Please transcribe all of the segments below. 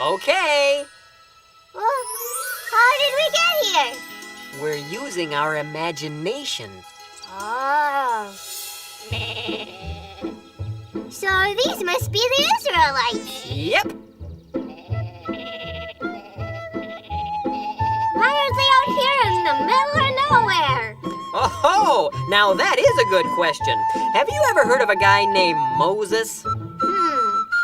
Okay. Well, how did we get here? We're using our imagination. Oh. So these must be the Israelites. Yep. Why are they out here in the middle of nowhere? Oh, now that is a good question. Have you ever heard of a guy named Moses?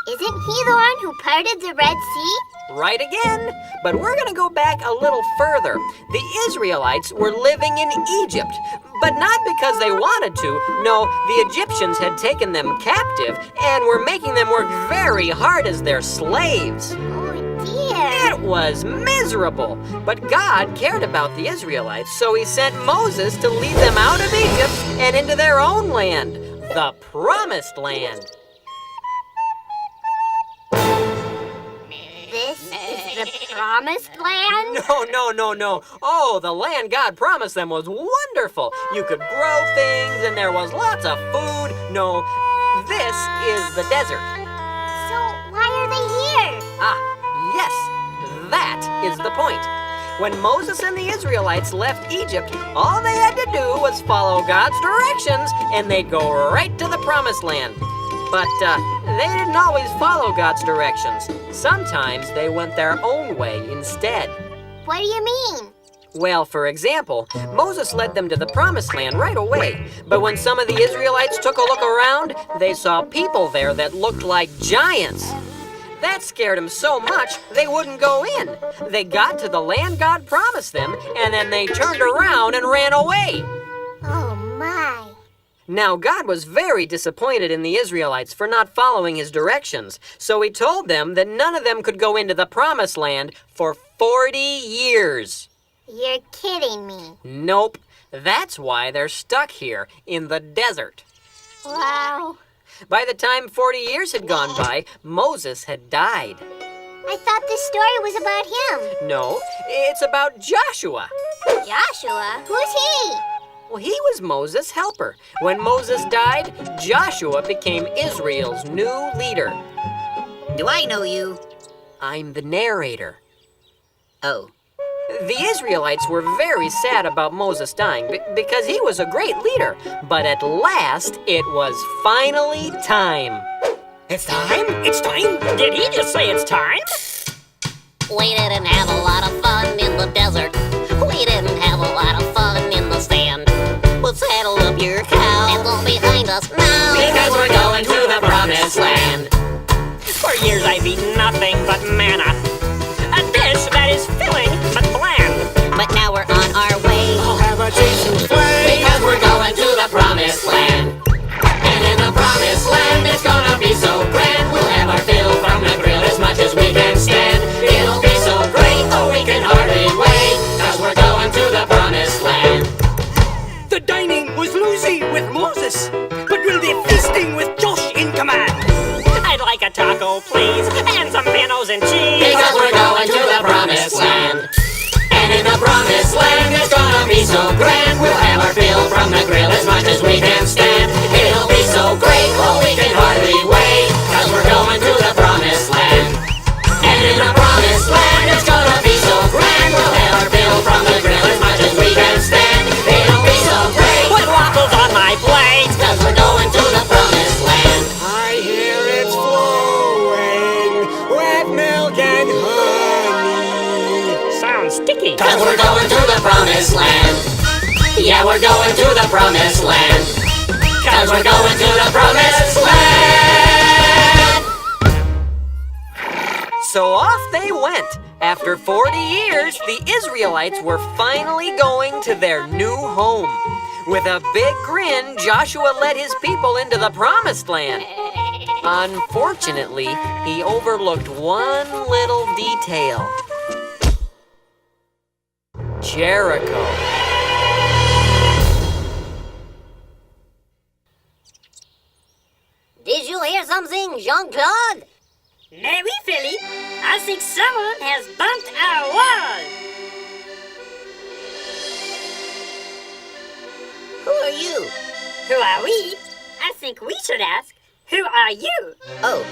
Isn't he the one who parted the Red Sea? Right again. But we're going to go back a little further. The Israelites were living in Egypt, but not because they wanted to. No, the Egyptians had taken them captive and were making them work very hard as their slaves. Oh, dear. It was miserable. But God cared about the Israelites, so he sent Moses to lead them out of Egypt and into their own land, the Promised Land. This is the Promised Land? No. Oh, the land God promised them was wonderful. You could grow things and there was lots of food. No, this is the desert. So why are they here? Yes, that is the point. When Moses and the Israelites left Egypt, all they had to do was follow God's directions and they'd go right to the Promised Land. But they didn't always follow God's directions. Sometimes they went their own way instead. What do you mean? Well, for example, Moses led them to the Promised Land right away. But when some of the Israelites took a look around, they saw people there that looked like giants. That scared them so much they wouldn't go in. They got to the land God promised them, and then they turned around and ran away. Oh, my. Now, God was very disappointed in the Israelites for not following his directions, so he told them that none of them could go into the Promised Land for 40 years. You're kidding me. Nope. That's why they're stuck here in the desert. Wow. By the time 40 years had gone by, Moses had died. I thought this story was about him. No, it's about Joshua. Joshua? Who's he? Well, he was Moses' helper. When Moses died, Joshua became Israel's new leader. Do I know you? I'm the narrator. Oh. The Israelites were very sad about Moses dying because he was a great leader. But at last, it was finally time. It's time? It's time? Did he just say it's time? We didn't have a lot of fun in the desert. We didn't have a lot of fun in the sand. Well, saddle up your cow and go behind us now. Because we're going to the Promised Land. For years I've eaten nothing but manna. A dish that is filling but bland. But now we're on our way. I'll have a taste of flame. Because we're going to the Promised Land. And in the Promised Land it's gonna be so grand. We'll have our fill from the grill as much as we can stand. It'll be so great, oh we can hardly wait. Cause we're going to the Promised Land. The dining was loosey with Moses, but we'll be feasting with Josh in command. I'd like a taco, please, and some minnows and cheese. Because we're going to the Promised Land. And in the Promised Land it's gonna be so grand. We'll have our fill from the grill as much as we can stand. It'll be so great, oh we can hardly wait. Cause we're going to the Promised Land. And in the Promised Land it's gonna be so grand. We'll have our fill from the grill as much as we can stand. It'll be so great. Put waffles on my plate. Cause we're going to the Promised Land. I hear it's flowing with milk and honey. Sounds sticky. Cause we're going to the Promised Land. Yeah, we're going to the Promised Land. Cause we're going to the Promised Land. So off they went. After 40 years, the Israelites were finally going to their new home. With a big grin, Joshua led his people into the Promised Land. Unfortunately, he overlooked one little detail. Jericho. Did you hear something, Jean-Claude? Mais oui, Philippe. I think someone has bumped our wall. Who are you? Who are we? I think we should ask, who are you? Oh,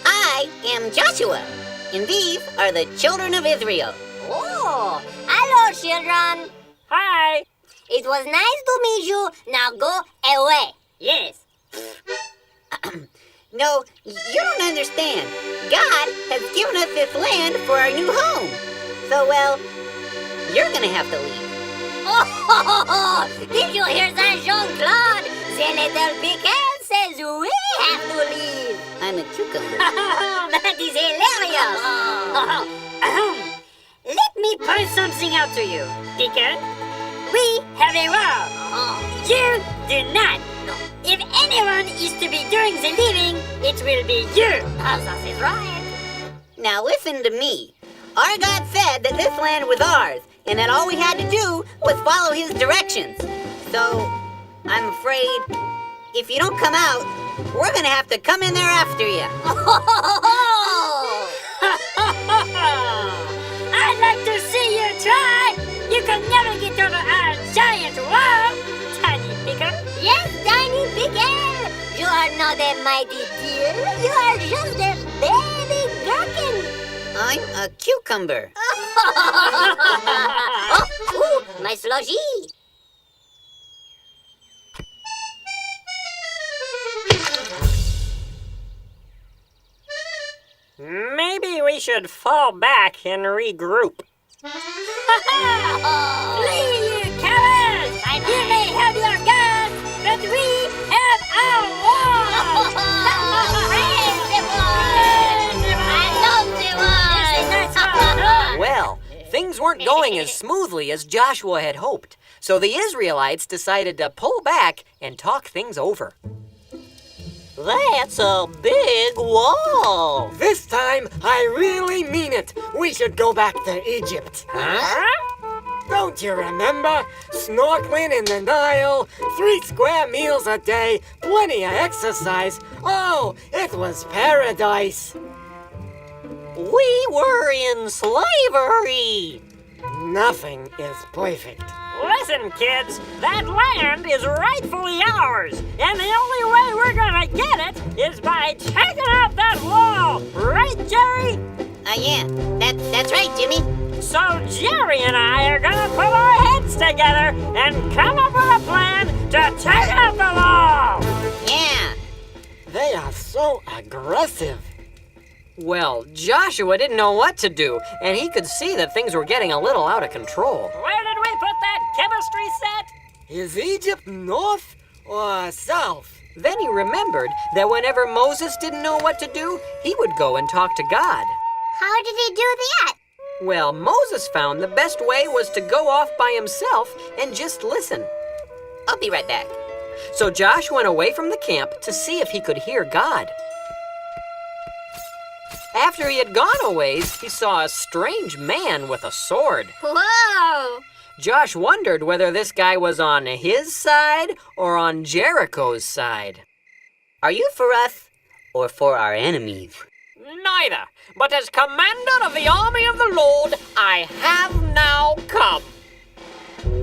I am Joshua. And these are the children of Israel. Oh, hello, children. Hi. It was nice to meet you. Now go away. Yes. No, you don't understand. God has given us this land for our new home. So, well, you're gonna have to leave. Oh, did you hear that, Jean-Claude? The little pickle says we have to leave. I'm a cucumber. That is hilarious. Let me point something out to you, Dicker. We have a rule. You do not. If anyone is to be doing the living, it will be you. That is right. Now listen to me. Our God said that this land was ours, and that all we had to do was follow his directions. So, I'm afraid, if you don't come out, we're gonna have to come in there after you. I'd like to see you try. You can never get over our giant wall, tiny picker. Yes, tiny pickle. You are not a mighty deer. You are just a baby gherkin. I'm a cucumber. Ooh, my sludgy. Maybe we should fall back and regroup. Flee, you cowards! You may have your guns, but we have our wall! Well, things weren't going as smoothly as Joshua had hoped, so the Israelites decided to pull back and talk things over. That's a big wall. This time, I really mean it. We should go back to Egypt. Huh? Don't you remember? Snorkeling in the Nile, 3 square meals a day, plenty of exercise. Oh, it was paradise. We were in slavery. Nothing is perfect. Listen, kids, that land is rightfully ours, and the only way we're gonna get it is by taking out that wall, right, Jerry? Yeah, that's right, Jimmy. So Jerry and I are gonna put our heads together and come up with a plan to take out the wall. Yeah. They are so aggressive. Well, Joshua didn't know what to do, and he could see that things were getting a little out of control. Where did we put that chemistry set? Is Egypt north or south? Then he remembered that whenever Moses didn't know what to do, he would go and talk to God. How did he do that? Well, Moses found the best way was to go off by himself and just listen. I'll be right back. So Josh went away from the camp to see if he could hear God. After he had gone a ways, he saw a strange man with a sword. Whoa! Josh wondered whether this guy was on his side or on Jericho's side. Are you for us or for our enemies? Neither, but as commander of the army of the Lord, I have now come.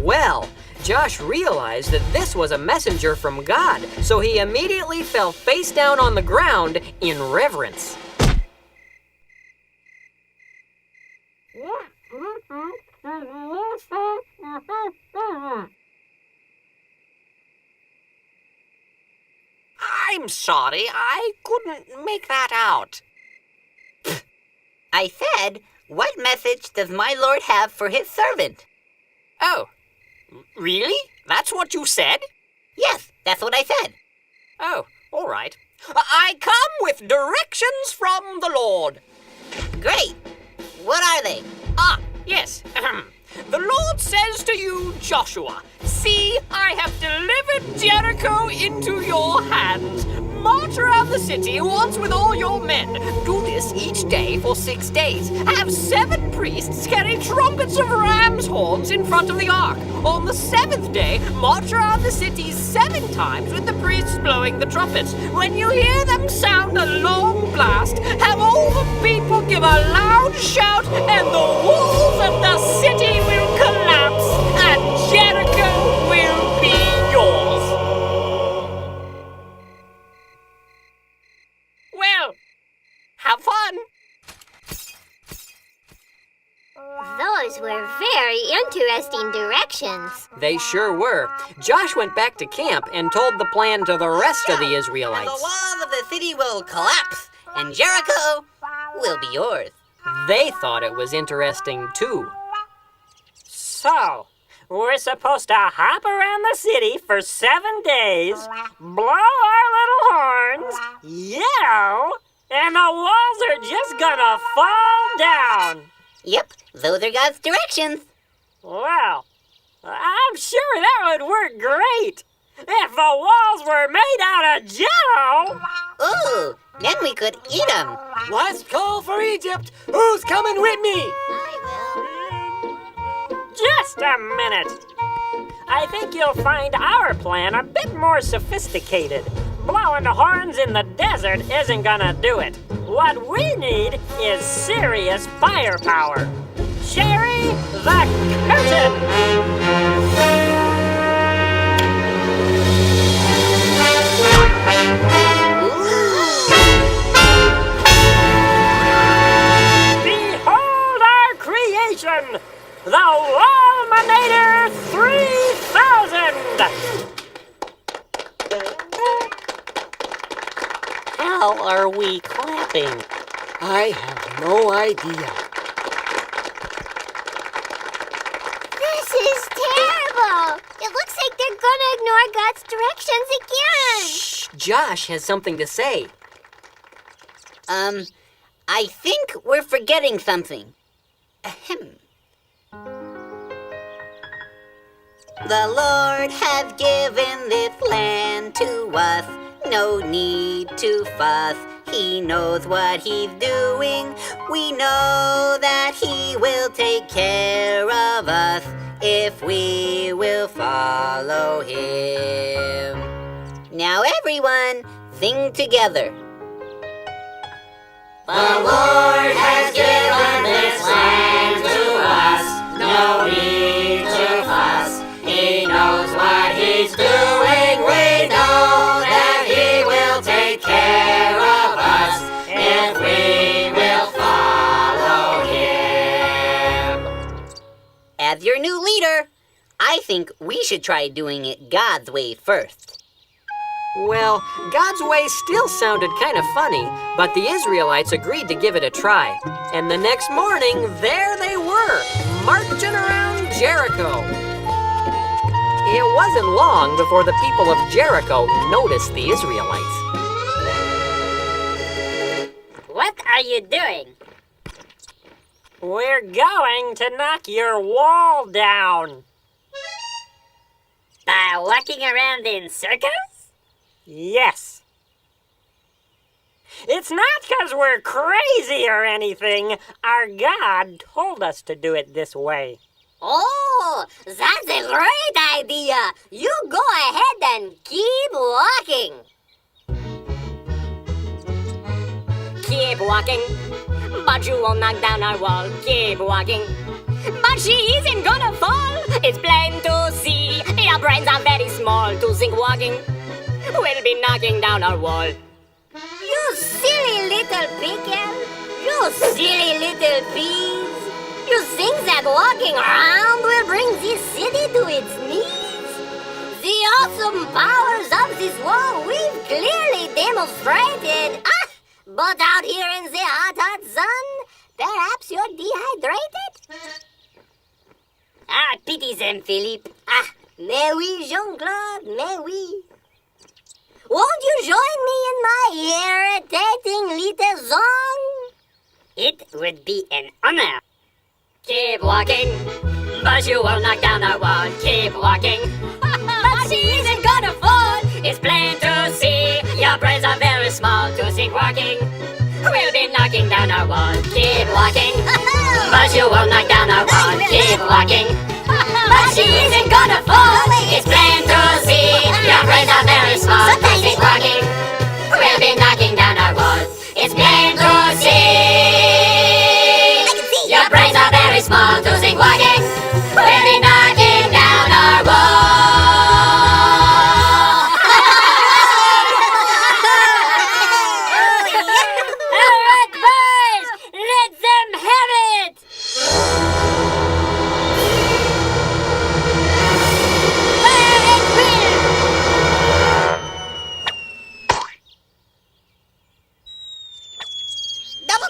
Well, Josh realized that this was a messenger from God, so he immediately fell face down on the ground in reverence. I'm sorry, I couldn't make that out. I said, what message does my Lord have for his servant? Oh, really? That's what you said? Yes, that's what I said. Oh, all right. I come with directions from the Lord. Great. What are they? Ah, yes. The Lord says to you, Joshua, see, I have delivered Jericho into your hands. March around the city once with all your men. Do this each day for 6 days. Have 7 priests carry trumpets of ram's horns in front of the ark. On the 7th day, march around the city 7 times with the priests blowing the trumpets. When you hear them sound a long blast, have all the people give a loud shout, and the walls of the city will collapse, and Jericho will be yours. Well, have fun. were very interesting directions. They sure were. Josh went back to camp and told the plan to the rest of the And the Israelites. walls of the city will collapse, and Jericho will be yours. They thought it was interesting too. So, we're supposed to hop around the city for 7 days, blow our little horns, yell, and the walls are just gonna fall down. Yep, those are God's directions. Well, I'm sure that would work great if the walls were made out of jello. Ooh, then we could eat them. Last call for Egypt. Who's coming with me? Just a minute. I think you'll find our plan a bit more sophisticated. Blowing the horns in the desert isn't gonna do it. What we need is serious firepower. Sherry the curtain! Behold our creation! The Walminator 3000! How are we clapping? I have no idea. This is terrible. It looks like they're gonna ignore God's directions again. Shh, Josh has something to say. I think we're forgetting something. Ahem. The Lord has given this land to us. No need to fuss. He knows what he's doing. We know that he will take care of us if we will follow him. Now everyone, sing together. The Lord has given this land to us. No need to fuss. He knows what he's doing. We know that he will take care of us if we will follow him. As your new leader, I think we should try doing it God's way first. Well, God's way still sounded kind of funny, but the Israelites agreed to give it a try. And the next morning, there they were, marching around Jericho. It wasn't long before the people of Jericho noticed the Israelites. What are you doing? We're going to knock your wall down. By walking around in circles? Yes. It's not because we're crazy or anything. Our God told us to do it this way. Oh, that's a great idea. You go ahead and keep walking. Keep walking, but you won't knock down our wall. Keep walking, but she isn't gonna fall. It's plain to see. Your brains are very small to think walking will be knocking down our wall. You silly little pickle. You silly little peas. You think that walking around will bring this city to its knees? The awesome powers of this wall we've clearly demonstrated. But out here in the hot sun, perhaps you're dehydrated? Pity them, Philippe. Mais oui, Jean-Claude, mais oui. Won't you join me in my irritating little song? It would be an honor. Keep walking, but you won't knock down our wall. Keep walking, but she isn't gonna fall. It's plain to see. Your brains are very small to think walking will be knocking down our wall. Keep walking, but you won't knock down our wall. Keep walking, but she isn't gonna fall. It's plain to see. Your brains are very small to think walking will be knocking down our wall. It's plain to see. Your brains are very small to think walking will be knocking down our wall. All right, boys, let them have it.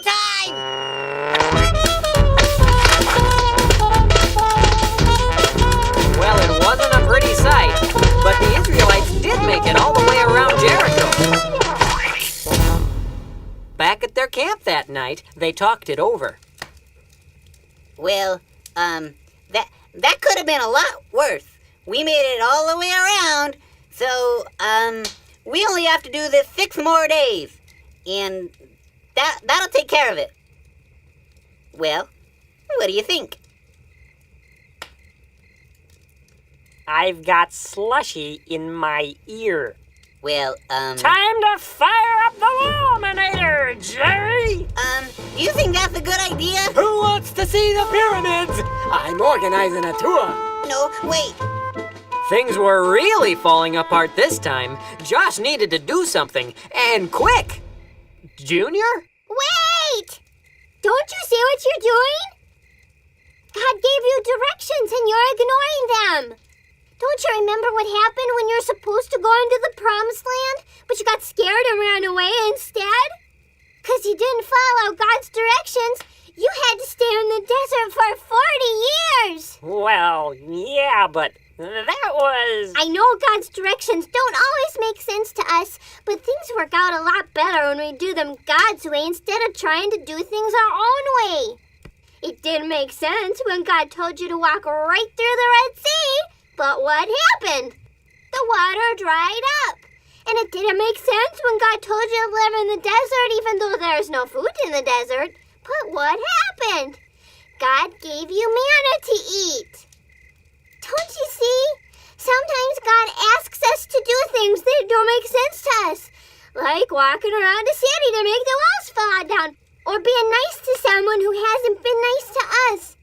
showtime! Well, it wasn't a pretty sight, but the Israelites did make it all the way around Jericho. Back at their camp that night, they talked it over. Well, that could have been a lot worse. We made it all the way around, so, we only have to do this 6 more days. And that'll take care of it. Well, what do you think? I've got slushy in my ear. Well, Time to fire up the Laminator, Jerry! do you think that's a good idea? Who wants to see the pyramids? I'm organizing a tour. No, wait. Things were really falling apart this time. Josh needed to do something, and quick! Junior? Wait! Don't you see what you're doing? God gave you directions and you're ignoring them. Don't you remember what happened when you're supposed to go into the promised land, but you got scared and ran away instead? Because you didn't follow God's directions, you had to stay in the desert for 40 years. Well, yeah, but that was... I know God's directions don't always make sense to us, but things work out a lot better when we do them God's way instead of trying to do things our own way. It didn't make sense when God told you to walk right through the Red Sea, but what happened? The water dried up. And it didn't make sense when God told you to live in the desert even though there's no food in the desert. But what happened? God gave you manna to eat. Don't you see? Sometimes God asks us to do things that don't make sense to us, like walking around a city to make the walls fall down, or being nice to someone who hasn't been nice to us.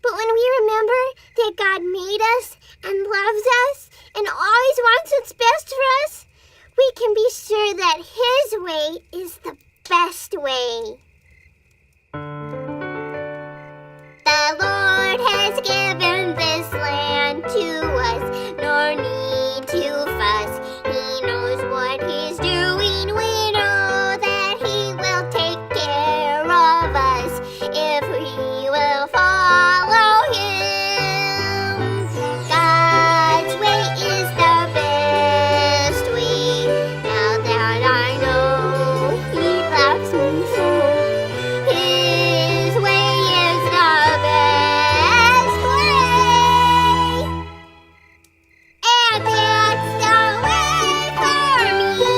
But when we remember that God made us and loves us and always wants what's best for us, we can be sure that His way is the best way. The Lord has given this land to us, nor need to fuss. He knows what He's doing. We know that He will take care of us if we will follow Him. God's way is the best way. Now that I know He loves me so, His way is the best way. And that's the way for me.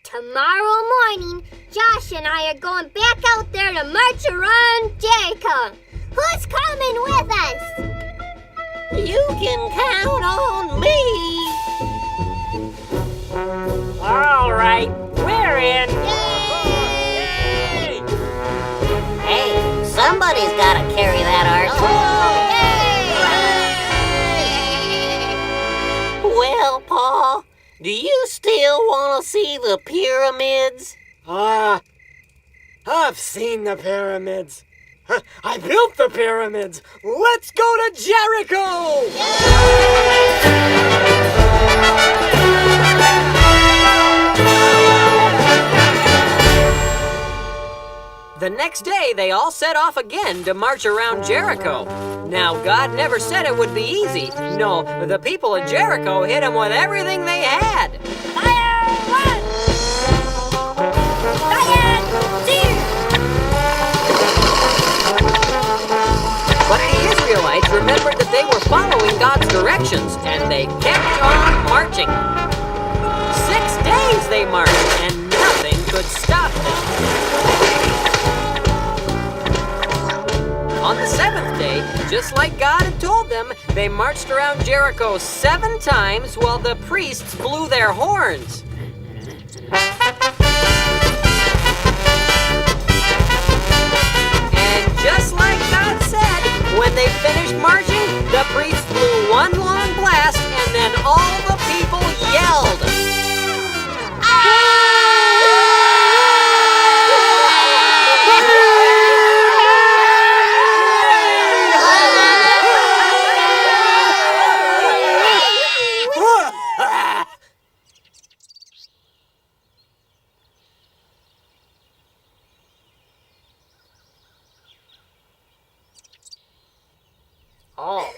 Tomorrow morning, Josh and I are going back out there to march around Jericho. Who's coming with us? You can count on me. All right, we're in. Yay! Hey, somebody's got to carry that ark. Well, Pa, do you still want to see the pyramids? I've seen the pyramids. I built the pyramids. Let's go to Jericho! The next day, they all set off again to march around Jericho. Now, God never said it would be easy. No, the people of Jericho hit Him with everything they had. Fire one! Fire two! But the Israelites remembered that they were following God's directions, and they kept on marching. 6 days they marched, and nothing could stop them. On the 7th day, just like God had told them, they marched around Jericho 7 times while the priests blew their horns. And just like God said, when they finished marching, the priests blew one long blast, and then all the people yelled. Oh.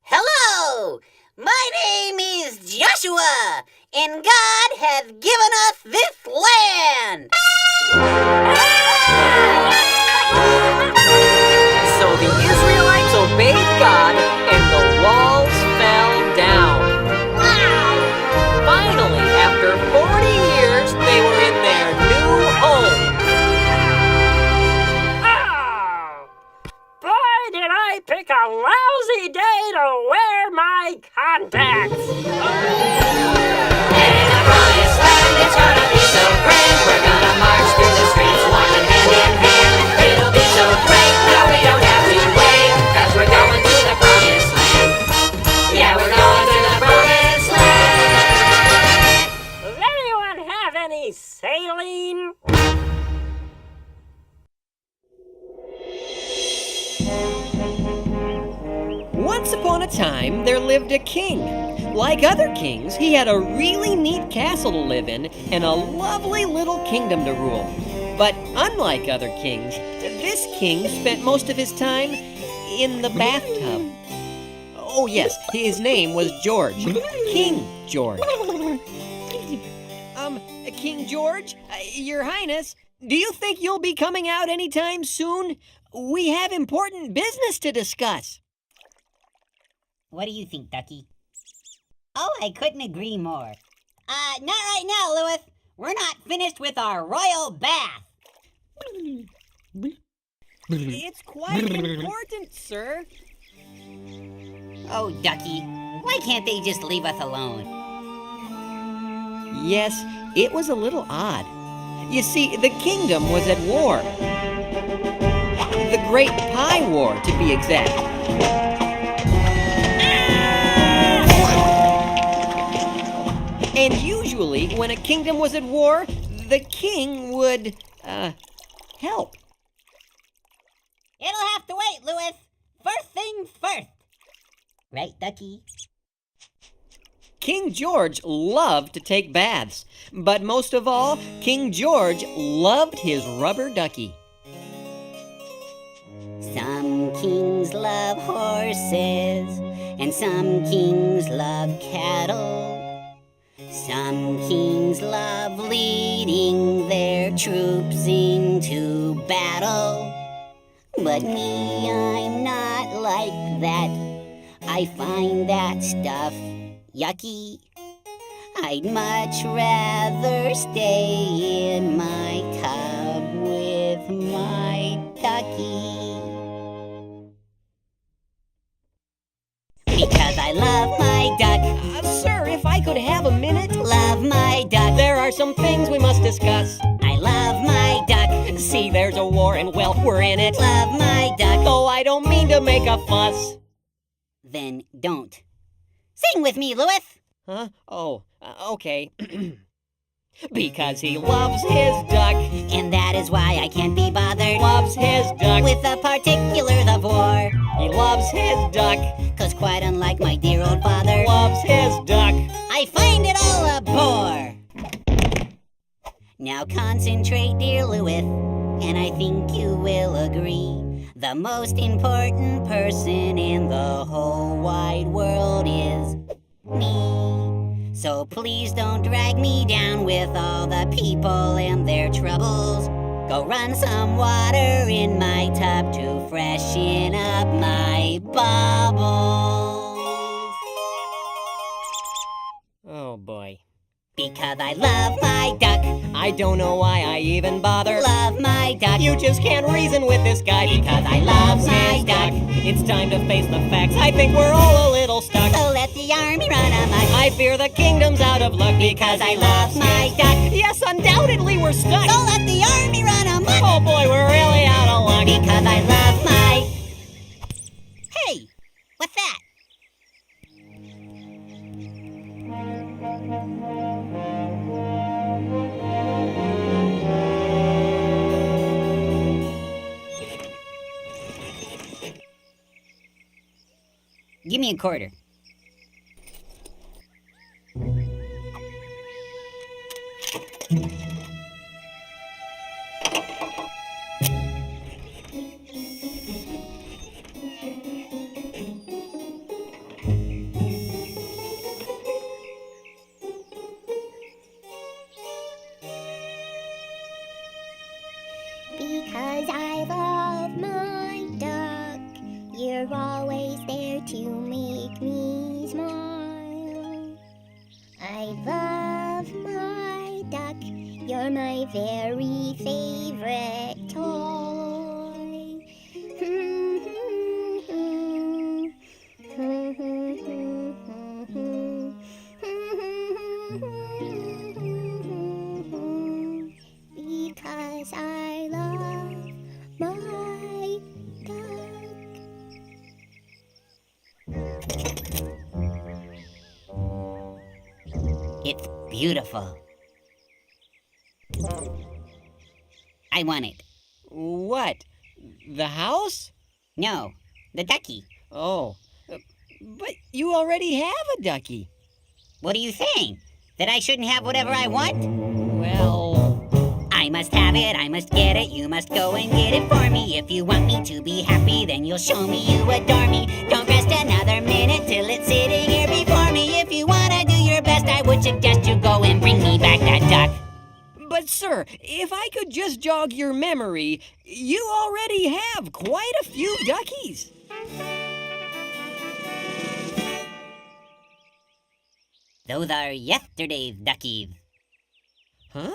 Hello! My name is Joshua, and God hath given us this land! So the Israelites obeyed God, and the walls fell down. Finally, after 40 years, they were in their new home. Oh! Boy, did I pick a lousy day to wear my contacts! And in the promised land, it's gonna be so grand. We're gonna march through the streets, walking hand in hand. It'll be so great, now we don't have to wait, 'cause we're going to the promised land. Yeah, we're going to the promised land. Does anyone have any saline? Once upon a time, there lived a king. Like other kings, he had a really neat castle to live in and a lovely little kingdom to rule. But unlike other kings, this king spent most of his time in the bathtub. Oh yes, his name was George. King George. King George, Your Highness, do you think you'll be coming out anytime soon? We have important business to discuss. What do you think, Ducky? Oh, I couldn't agree more. Not right now, Lewis. We're not finished with our royal bath. It's quite important, sir. Oh, Ducky, why can't they just leave us alone? Yes, it was a little odd. You see, the kingdom was at war. The Great Pie War, to be exact. And usually, when a kingdom was at war, the king would, help. It'll have to wait, Lewis. First things first. Right, Ducky? King George loved to take baths, but most of all, King George loved his rubber ducky. Some kings love horses, and some kings love cattle. Some kings love leading their troops into battle. But me, I'm not like that. I find that stuff yucky. I'd much rather stay in my tub with my ducky. Because I love my duck. Sir, if I could have a minute. Love my duck. There are some things we must discuss. I love my duck. See, there's a war and, well, we're in it. Love my duck. Though I don't mean to make a fuss. Then don't. Sing with me, Lewis. Huh? Oh, okay. Because he loves his duck. And that is why I can't be bothered. Loves his duck. With the particulars of war. He loves his duck. 'Cause quite unlike my dear old father. Loves his duck. I find it all a bore. Now concentrate, dear Lewis, and I think you will agree. The most important person in the whole wide world is me. So please don't drag me down with all the people and their troubles. Go run some water in my tub to freshen up my bubbles. Oh, boy. Because I love my duck. I don't know why I even bother. Love my duck. You just can't reason with this guy Because I love my duck. It's time to face the facts. I think we're all a little stuck. So let the army run amok. I I fear the kingdom's out of luck because I lost my duck. Yes, undoubtedly we're stuck. So let the army run amok. Oh boy, we're really out of luck. Because I love my... Hey, what's that? Give me a quarter. Because I love my duck, you're always there to make me smile. I love my duck, you're my very favorite toy. Because I love my duck. It's beautiful. I want it. What? The house? No, the ducky. Oh, but you already have a ducky. What are you saying? That I shouldn't have whatever I want? Well, I must have it, I must get it, you must go and get it for me. If you want me to be happy, then you'll show me you adore me. Don't rest another minute till it's sitting here before me. If you wanna do your best, I would suggest you go and bring me back that duck. but sir, if I could just jog your memory, you already have quite a few duckies. Those are yesterday's duckies. Huh?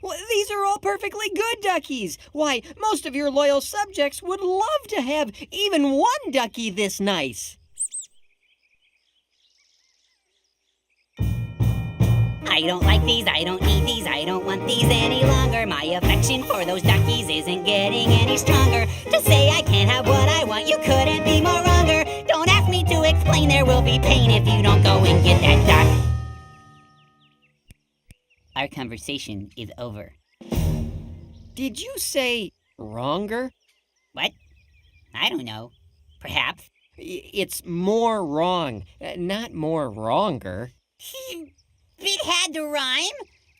Well, these are all perfectly good duckies. Why, most of your loyal subjects would love to have even one ducky this nice. I don't like these, I don't need these, I don't want these any longer. My affection for those duckies isn't getting any stronger. To say I can't have what I want, you couldn't be more wronger. Don't ask me to explain, there will be pain if you don't go and get that duck. Our conversation is over. Did you say wronger? What? I don't know. Perhaps. It's more wrong, not more wronger. It had to rhyme.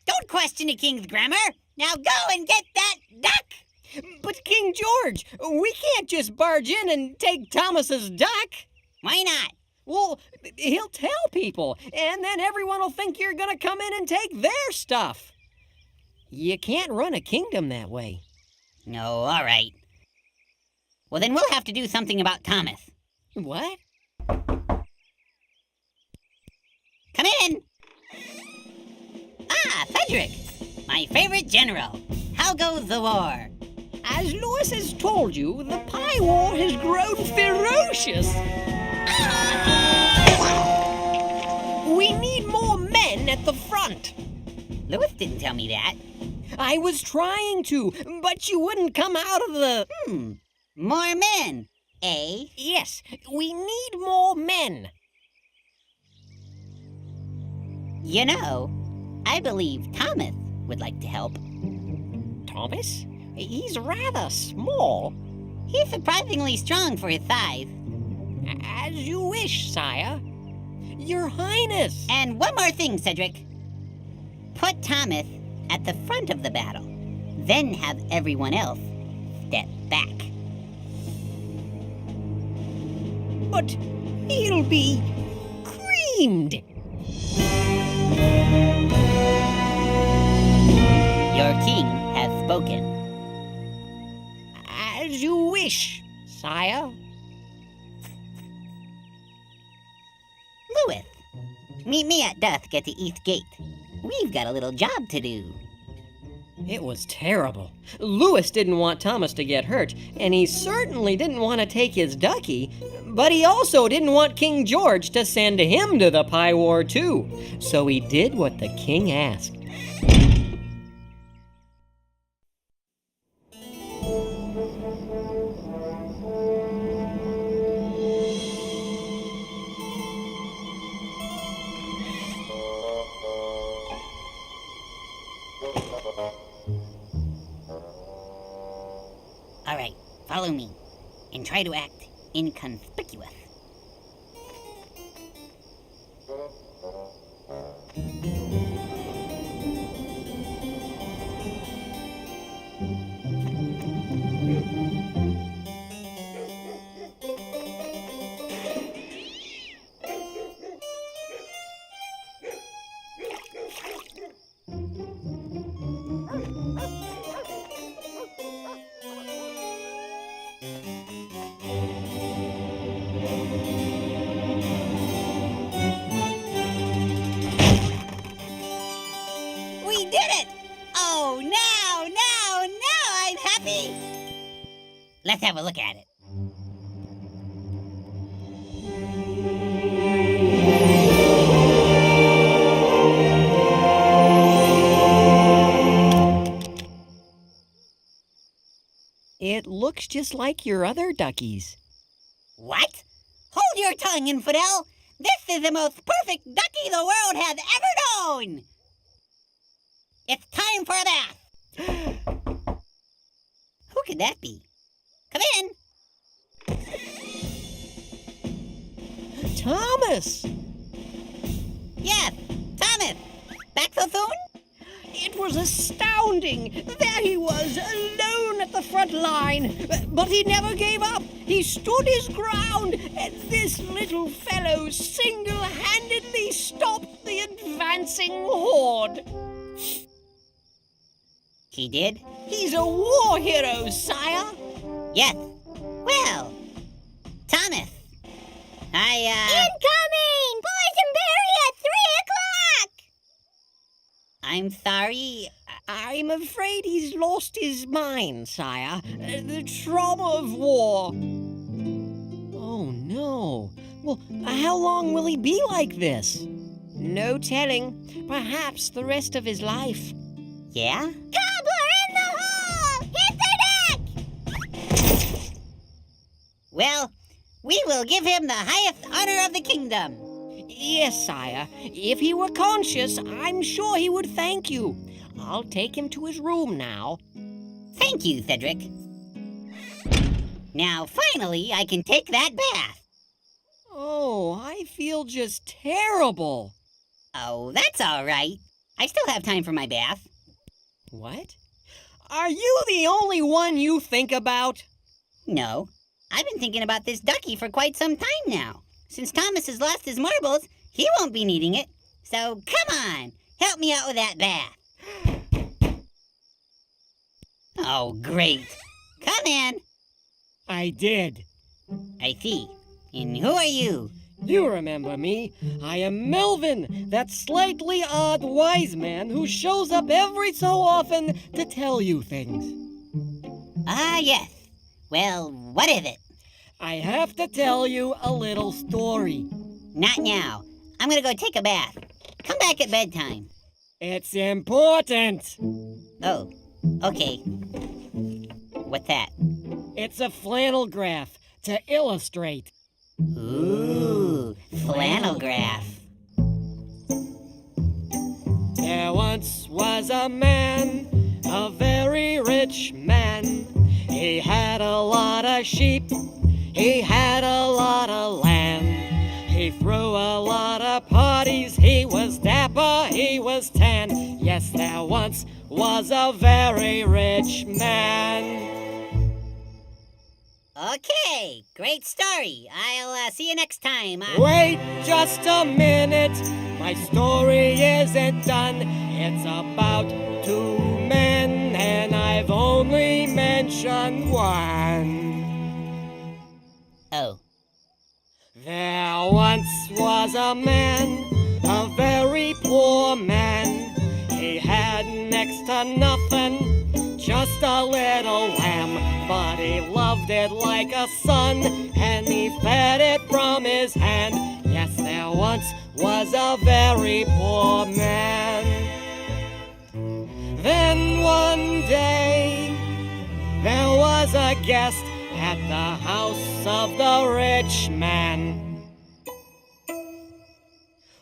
Don't question a king's grammar. Now go and get that duck. But King George, we can't just barge in and take Thomas's duck. Why not? Well, he'll tell people, and then everyone will think you're gonna come in and take their stuff. You can't run a kingdom that way. No, all right. Well, then we'll have to do something about Thomas. What? Come in. Ah, Frederick, my favorite general. How goes the war? As Lewis has told you, the pie war has grown ferocious. We need more men at the front. Lewis didn't tell me that. I was trying to, but you wouldn't come out of the... More men, eh? Yes, we need more men. You know, I believe Thomas would like to help. Thomas? He's rather small. He's surprisingly strong for his size. As you wish, sire. Your Highness. And one more thing, Cedric. Put Thomas at the front of the battle, then have everyone else step back. But he'll be creamed. Your king has spoken. As you wish, sire. Lewis, meet me at dusk at the east gate. We've got a little job to do. It was terrible. Louis didn't want Thomas to get hurt, and he certainly didn't want to take his ducky, but he also didn't want King George to send him to the Pie War too. So he did what the king asked. All right, follow me and try to act inconspicuous. We did it! Oh, now I'm happy! Let's have a look at it. It looks just like your other duckies. What? Hold your tongue, infidel! This is the most perfect ducky the world has ever known! It's time for a bath! Who could that be? Come in! Thomas! Yes, Thomas! Back so soon? It was astounding. There he was, alone at the front line. But he never gave up. He stood his ground, and this little fellow single-handedly stopped the advancing horde. He did? He's a war hero, sire. Yes. Well, Thomas, Incoming! Boysenberry at 3 o'clock! I'm sorry. I'm afraid he's lost his mind, sire. The trauma of war. Oh, no. Well, how long will he be like this? No telling. Perhaps the rest of his life. Yeah? Cobbler in the hole! Hit the deck! Well, we will give him the highest honor of the kingdom. Yes, sire. If he were conscious, I'm sure he would thank you. I'll take him to his room now. Thank you, Cedric. Now, finally, I can take that bath. Oh, I feel just terrible. Oh, that's all right. I still have time for my bath. What? Are you the only one you think about? No, I've been thinking about this ducky for quite some time now. Since Thomas has lost his marbles, he won't be needing it. So come on, help me out with that bath. Oh, great. Come in. I did. I see. And who are you? You remember me. I am Melvin, that slightly odd wise man who shows up every so often to tell you things. Ah, yes. Well, what is it? I have to tell you a little story. Not now. I'm gonna go take a bath. Come back at bedtime. It's important. Oh, okay. What's that? It's a flannel graph to illustrate. Ooh, flannel graph. There once was a man, a very rich man. He had a lot of sheep, he had a lot of land. He threw a lot of parties, he was dapper, he was tan. Yes, there once was a very rich man. Okay, great story. I'll see you next time. Wait just a minute, my story isn't done. It's about two men, and I've only mentioned one. Oh. There once was a man, a very poor man. He He had next to nothing, just a little lamb, but he loved it like a son, and he fed it from his hand. Yes, there once was a very poor man. Then one day, there was a guest at the house of the rich man.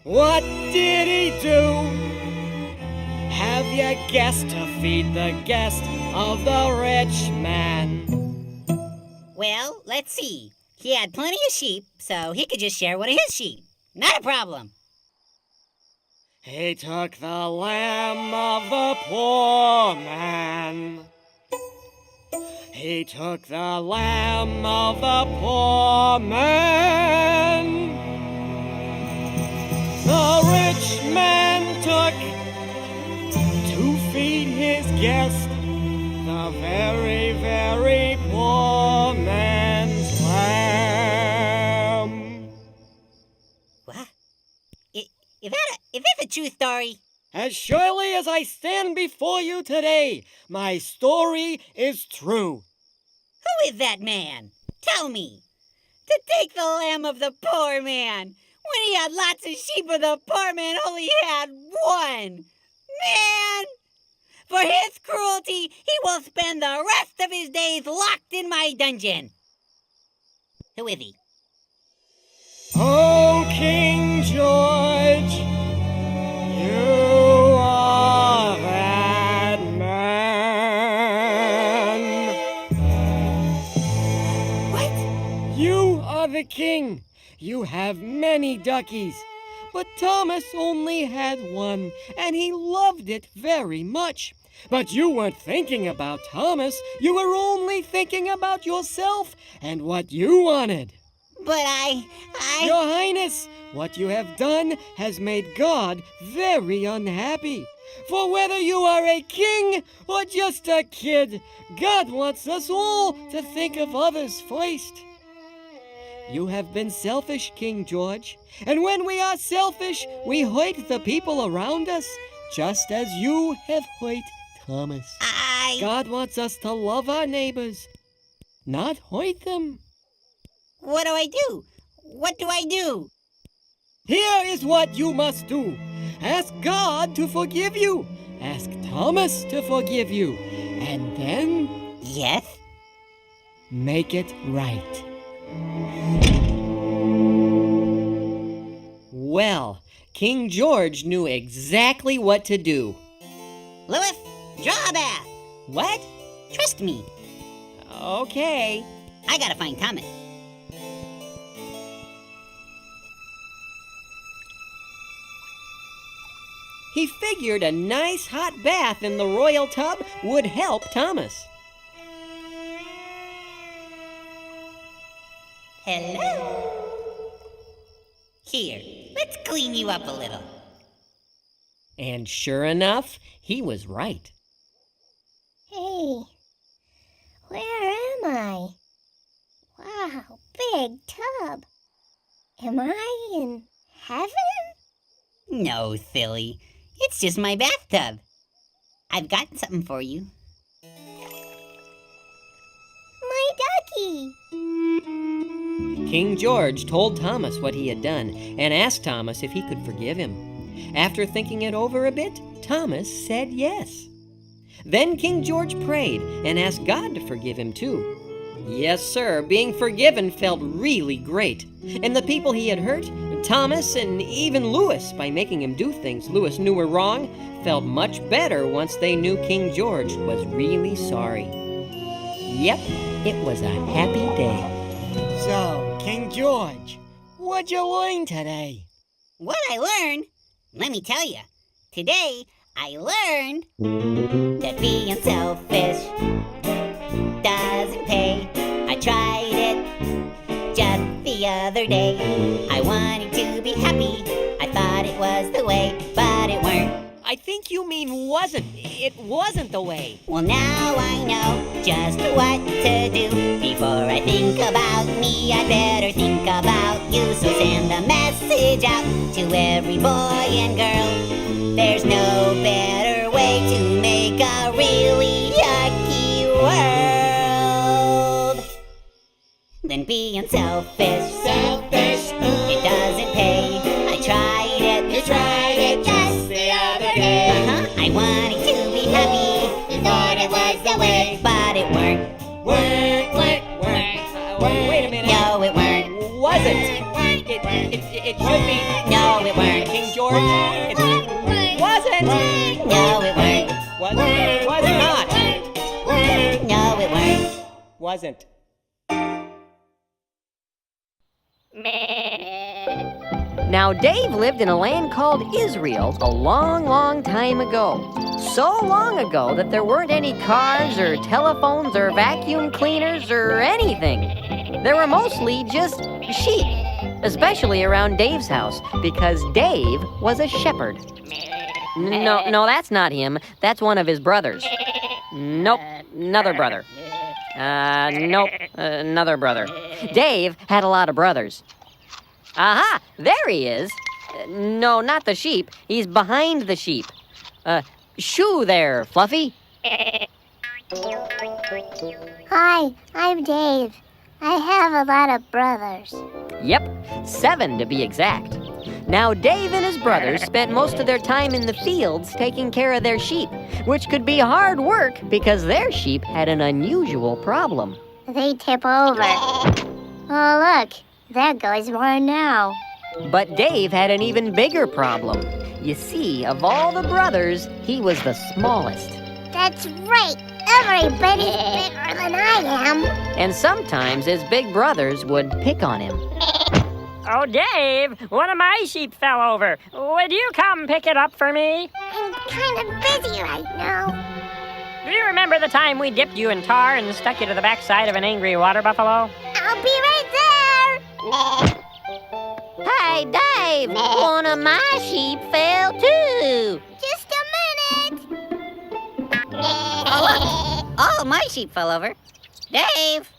What did he do? Have you guessed? To feed the guest of the rich man. Well, let's see. He had plenty of sheep, so he could just share one of his sheep. Not a problem. He took the lamb of the poor man. He took the lamb of the poor man. The rich man took to feed his guest the very, very poor man's lamb. What? Is that a true story? As surely as I stand before you today, my story is true. Who is that man? Tell me. To take the lamb of the poor man, when he had lots of sheep, but the poor man only had one. Man! For his cruelty, he will spend the rest of his days locked in my dungeon. Who is he? Oh, King George, you are that man. What? You are the king. You have many duckies. But Thomas only had one, and he loved it very much. But you weren't thinking about Thomas. You were only thinking about yourself and what you wanted. But Your Highness, what you have done has made God very unhappy. For whether you are a king or just a kid, God wants us all to think of others first. You have been selfish, King George, and when we are selfish, we hurt the people around us, just as you have hurt Thomas. God wants us to love our neighbors, not hurt them. What do I do? What do I do? Here is what you must do. Ask God to forgive you. Ask Thomas to forgive you. And then Yes? make it right. Well, King George knew exactly what to do. Louis, draw a bath. What? Trust me. Okay. I gotta find Thomas. He figured a nice hot bath in the royal tub would help Thomas. Hello. Here, let's clean you up a little. And sure enough, he was right. Hey, where am I? Wow, big tub. Am I in heaven? No, silly. It's just my bathtub. I've got something for you. My ducky. King George told Thomas what he had done and asked Thomas if he could forgive him. After thinking it over a bit, Thomas said yes. Then King George prayed and asked God to forgive him too. Yes, sir, being forgiven felt really great. And the people he had hurt, Thomas and even Louis, by making him do things Louis knew were wrong, felt much better once they knew King George was really sorry. Yep, it was a happy day. So, King George, what'd you learn today? What I learned? Let me tell you. Today, I learned that being selfish doesn't pay. I tried it just the other day. I wanted to be happy. I thought it was the way, but it weren't. I think you mean wasn't. It wasn't the way. Well, now I know just what to do. Before I think about me, I better think about you. So send a message out to every boy and girl. There's no better than being selfish. Selfish, it doesn't pay. I tried it. You tried it just the other day. I wanted to be happy. You thought it was the way, but it weren't. Weren't. Wait a minute. No, it weren't. Wasn't. It should be. No, it weren't. King George. It wasn't. No, it weren't. Was not. No, it weren't. Wasn't. Now, Dave lived in a land called Israel a long, long time ago. So long ago that there weren't any cars or telephones or vacuum cleaners or anything. There were mostly just sheep, especially around Dave's house, because Dave was a shepherd. No, that's not him. That's one of his brothers. Nope, another brother. Nope, another brother. Dave had a lot of brothers. Aha, there he is. No, not the sheep. He's behind the sheep. Shoo there, Fluffy. Hi, I'm Dave. I have a lot of brothers. Yep, 7 to be exact. Now, Dave and his brothers spent most of their time in the fields taking care of their sheep, which could be hard work because their sheep had an unusual problem. They tip over. Oh, look. There goes one now. But Dave had an even bigger problem. You see, of all the brothers, he was the smallest. That's right. Everybody's bigger than I am. And sometimes his big brothers would pick on him. Oh, Dave, one of my sheep fell over. Would you come pick it up for me? I'm kind of busy right now. Do you remember the time we dipped you in tar and stuck you to the backside of an angry water buffalo? I'll be right there. Hey, Dave, one of my sheep fell too. Just a minute. Oh, look. All my sheep fell over. Dave!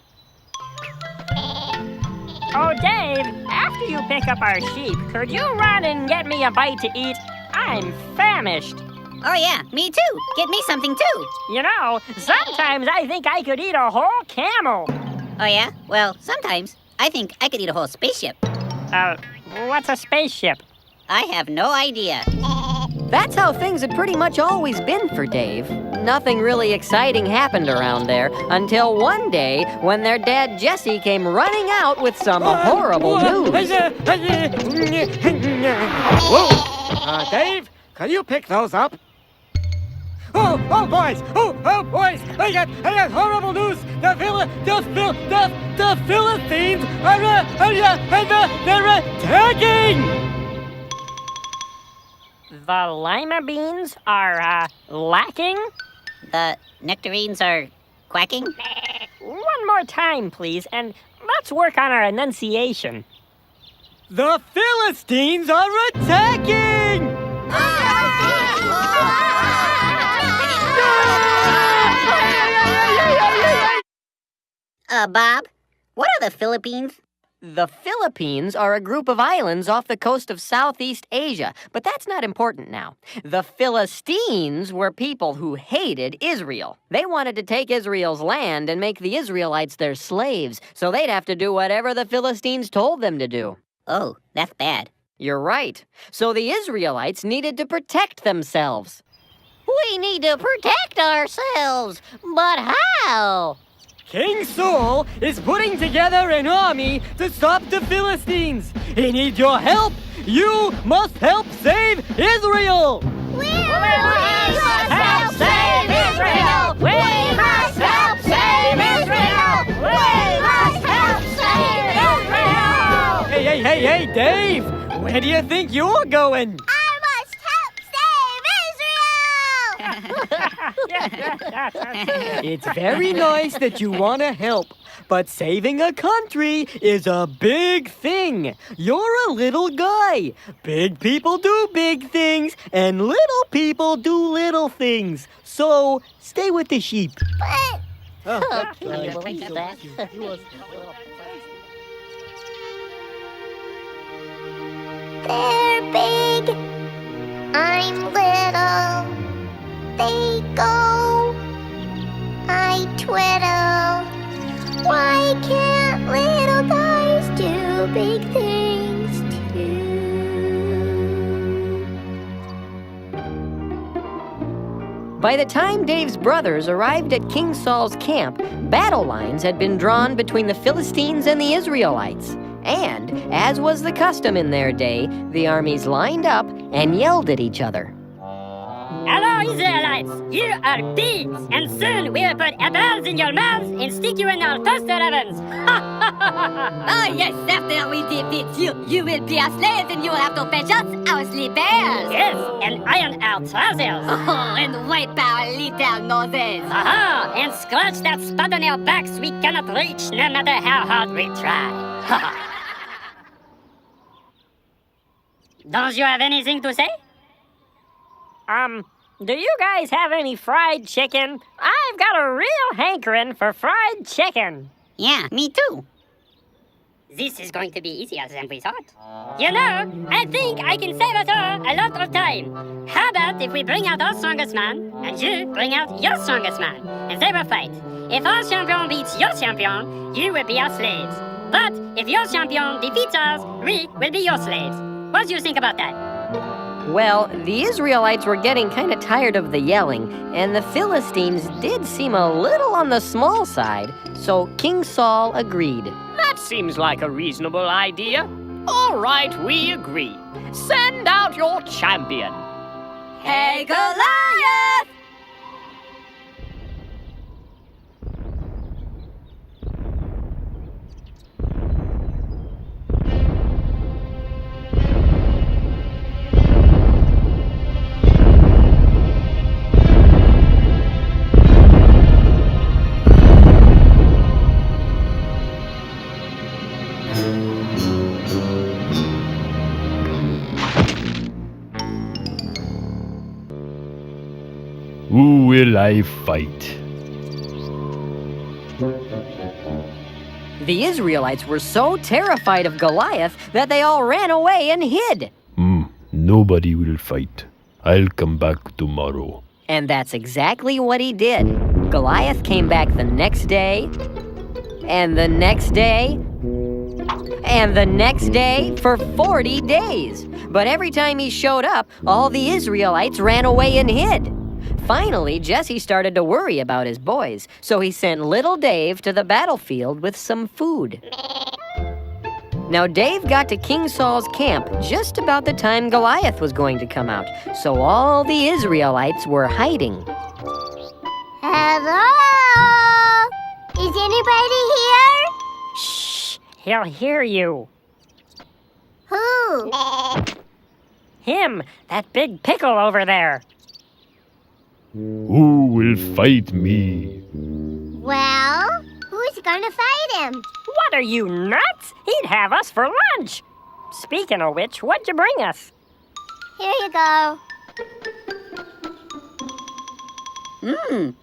Oh, Dave, after you pick up our sheep, could you run and get me a bite to eat? I'm famished. Oh, yeah, me too. Get me something too. You know, sometimes I think I could eat a whole camel. Oh, yeah? Well, sometimes I think I could eat a whole spaceship. What's a spaceship? I have no idea. That's how things had pretty much always been for Dave. Nothing really exciting happened around there until one day when their dad Jesse came running out with some horrible news. Whoa! Dave, can you pick those up? Oh, boys! Oh, boys! I got horrible news! The Philistines are they're attacking! The lima beans are, lacking? The nectarines are quacking? One more time, please, and let's work on our enunciation. The Philistines are attacking! Bob, what are the Philippines? The Philippines are a group of islands off the coast of Southeast Asia, but that's not important now. The Philistines were people who hated Israel. They wanted to take Israel's land and make the Israelites their slaves, so they'd have to do whatever the Philistines told them to do. Oh, that's bad. You're right. So the Israelites needed to protect themselves. We need to protect ourselves. But how? King Saul is putting together an army to stop the Philistines. He needs your help. You must help save Israel. We must help save Israel. We must help save Israel. We must help save Israel. Hey, Dave. Where do you think you're going? I must help save Israel. It's very nice that you want to help, but saving a country is a big thing. You're a little guy. Big people do big things, and little people do little things. So stay with the sheep. But Can you believe that? they're big. I'm little. They go. I twiddle. Why can't little big things too. By the time Dave's brothers arrived at King Saul's camp, battle lines had been drawn between the Philistines and the Israelites. And, as was the custom in their day, the armies lined up and yelled at each other. Hello, Israelites! You are pigs, and soon we will put apples in your mouths and stick you in our toaster ovens! Oh yes, after we defeat you, you will be our slaves and you will have to fetch us our slippers. Yes, and iron our trousers! Oh, and wipe our little noses. Aha! And scratch that spot on our backs we cannot reach no matter how hard we try! Don't you have anything to say? Do you guys have any fried chicken? I've got a real hankering for fried chicken. Yeah, me too. This is going to be easier than we thought. You know, I think I can save us all a lot of time. How about if we bring out our strongest man, and you bring out your strongest man, and they will fight. If our champion beats your champion, you will be our slaves. But if your champion defeats us, we will be your slaves. What do you think about that? Well, the Israelites were getting kind of tired of the yelling, and the Philistines did seem a little on the small side, so King Saul agreed. That seems like a reasonable idea. All right, we agree. Send out your champion. Hey, Goliath! Who will I fight? The Israelites were so terrified of Goliath that they all ran away and hid. Nobody will fight. I'll come back tomorrow. And that's exactly what he did. Goliath came back the next day, and the next day, and the next day for 40 days. But every time he showed up, all the Israelites ran away and hid. Finally, Jesse started to worry about his boys, so he sent little Dave to the battlefield with some food. Now, Dave got to King Saul's camp just about the time Goliath was going to come out, so all the Israelites were hiding. Hello? Is anybody here? Shh, he'll hear you. Who? Him, that big pickle over there. Who will fight me? Well, who's gonna fight him? What are you, nuts? He'd have us for lunch. Speaking of which, what'd you bring us? Here you go.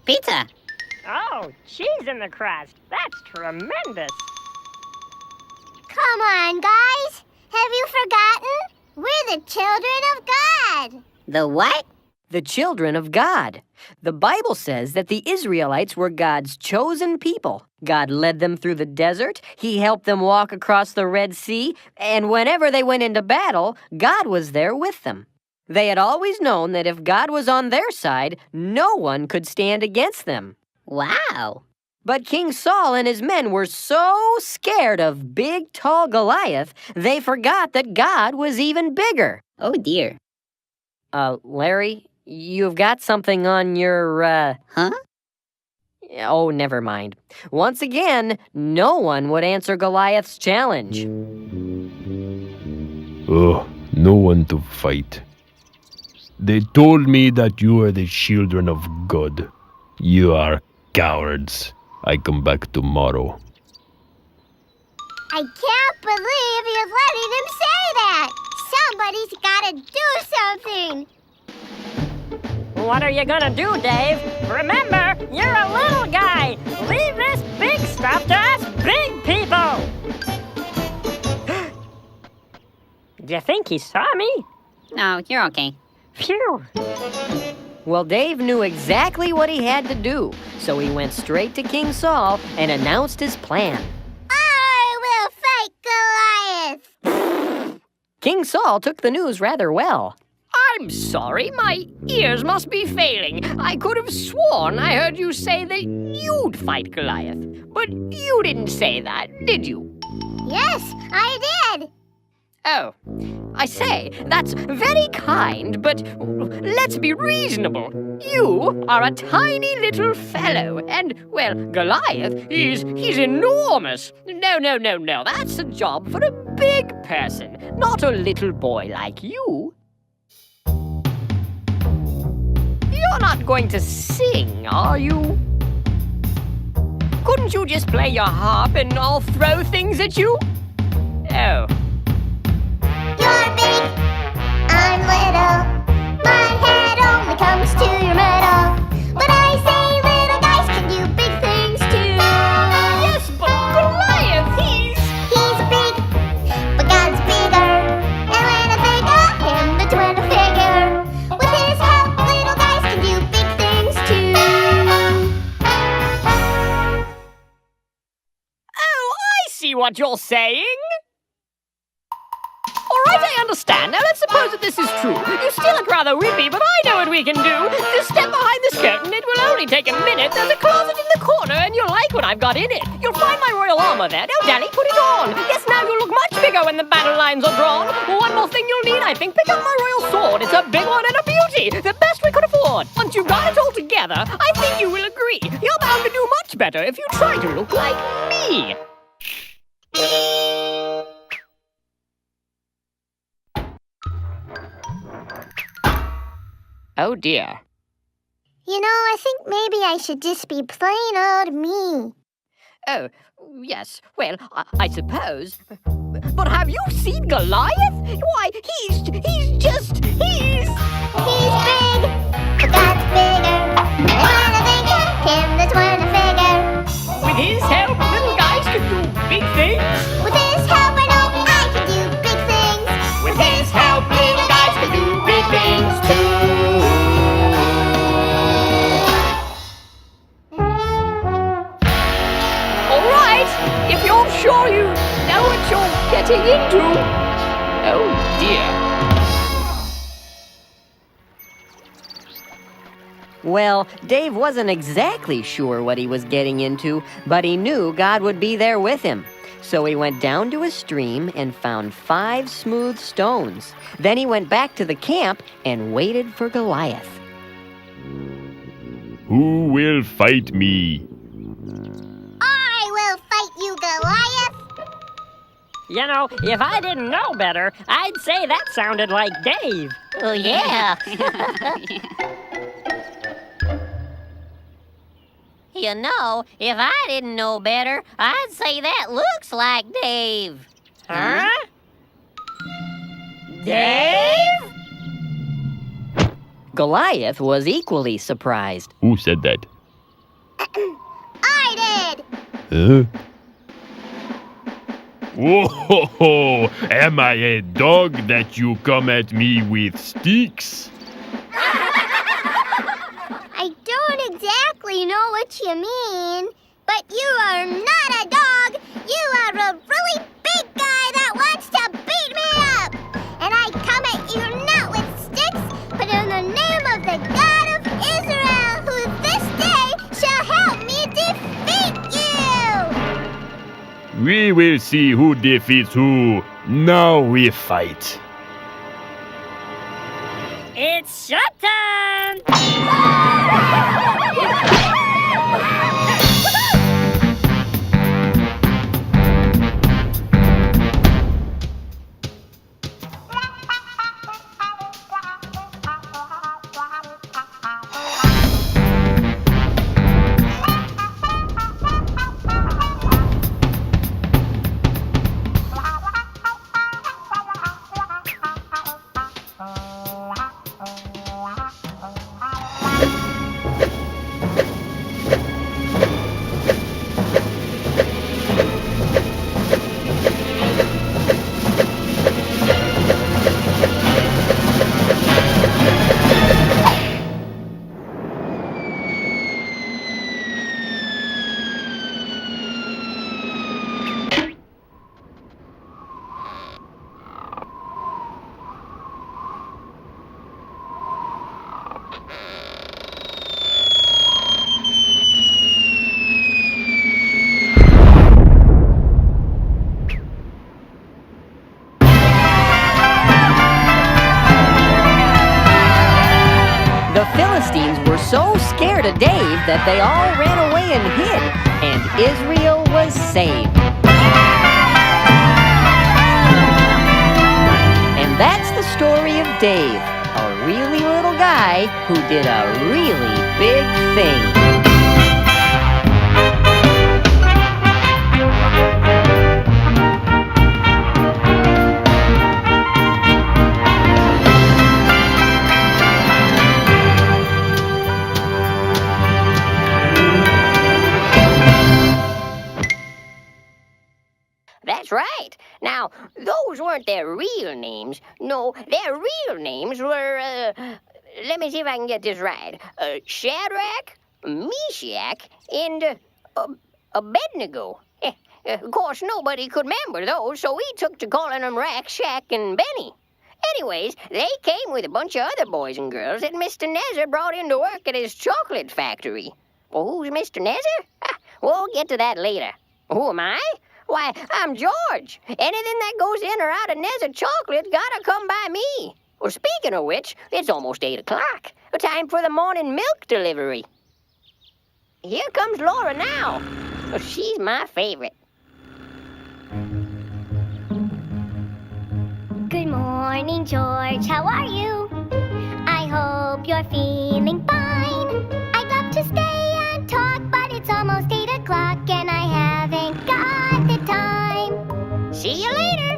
Pizza. Oh, cheese in the crust. That's tremendous. Come on, guys. Have you forgotten? We're the children of God. The what? The children of God. The Bible says that the Israelites were God's chosen people. God led them through the desert. He helped them walk across the Red Sea. And whenever they went into battle, God was there with them. They had always known that if God was on their side, no one could stand against them. Wow. But King Saul and his men were so scared of big, tall Goliath, they forgot that God was even bigger. Oh dear. Larry, you've got something on your, Huh? Oh, never mind. Once again, no one would answer Goliath's challenge. Oh, no one to fight. They told me that you are the children of God. You are cowards. I come back tomorrow. I can't believe you're letting him say that. Somebody's gotta do something. What are you gonna do, Dave? Remember, you're a little guy. Leave this big stuff to us big people. Do you think he saw me? No, you're okay. Phew. Well, Dave knew exactly what he had to do, so he went straight to King Saul and announced his plan. I will fight King Saul took the news rather well. I'm sorry, my ears must be failing. I could have sworn I heard you say that you'd fight Goliath. But you didn't say that, did you? Yes, I did. Oh, I say, that's very kind, but let's be reasonable. You are a tiny little fellow, and, well, Goliath, he's enormous. No, that's a job for a big person, not a little boy like you. You're not going to sing, are you? Couldn't you just play your harp and I'll throw things at you? Oh. You're big, I'm little. My head only comes to your middle. But I say little guys can do big things too. Yes, but Goliath, he's big, but God's bigger. And when I think of him, the twin figure. With his help, little guys can do big things too. Oh, I see what you're saying. All right, I understand. Now, let's suppose that this is true. You still look rather weepy, but I know what we can do. Just step behind this curtain. It will only take a minute. There's a closet in the corner, and you'll like what I've got in it. You'll find my royal armor there. Now, Danny, put it on. Yes, now you'll look much bigger when the battle lines are drawn. One more thing you'll need, I think. Pick up my royal sword. It's a big one and a beauty. The best we could afford. Once you've got it all together, I think you will agree. You're bound to do much better if you try to look like me. Oh, dear. You know, I think maybe I should just be plain old me. Oh, yes. Well, I suppose. But have you seen Goliath? Why, he's He's big, but God's bigger. And when I think of him, that's when I figure. With his help, little guys can do big things. With his help, I know I can do big things. With his help, little guys can do big things too. All right, if you're sure you know what you're getting into. Oh, dear. Well, Dave wasn't exactly sure what he was getting into, but he knew God would be there with him. So he went down to a stream and found 5 smooth stones. Then he went back to the camp and waited for Goliath. Who will fight me? I will fight you, Goliath. You know, if I didn't know better, I'd say that sounded like Dave. Oh, yeah. You know, if I didn't know better, I'd say that looks like Dave. Huh? Dave? Goliath was equally surprised. Who said that? I did. Huh? Whoa! Am I a dog that you come at me with sticks? I don't exactly know what you mean, but you are not a dog. You are a really big guy that wants to beat me up. And I come at you not with sticks, but in the name of the God of Israel, who this day shall help me defeat you. We will see who defeats who. Now we fight. It's showtime! The Philistines were so scared of Dave that they all ran away and hid, and Israel was saved. And that's the story of Dave, a really little guy who did a really big thing. That's right. Now, those weren't their real names. No, their real names were, let me see if I can get this right. Shadrach, Meshach, and Abednego. Of course, nobody could remember those, so we took to calling them Rack, Shack, and Benny. Anyways, they came with a bunch of other boys and girls that Mr. Nezer brought in to work at his chocolate factory. Well, who's Mr. Nezer? We'll get to that later. Who am I? Why, I'm George. Anything that goes in or out of Nezer chocolate gotta come by me. Well, speaking of which, it's almost 8 o'clock. Time for the morning milk delivery. Here comes Laura now. Well, she's my favorite. Good morning, George. How are you? I hope you're feeling fine. I'd love to stay and talk, but it's almost 8 o'clock and I haven't got the time. See you later.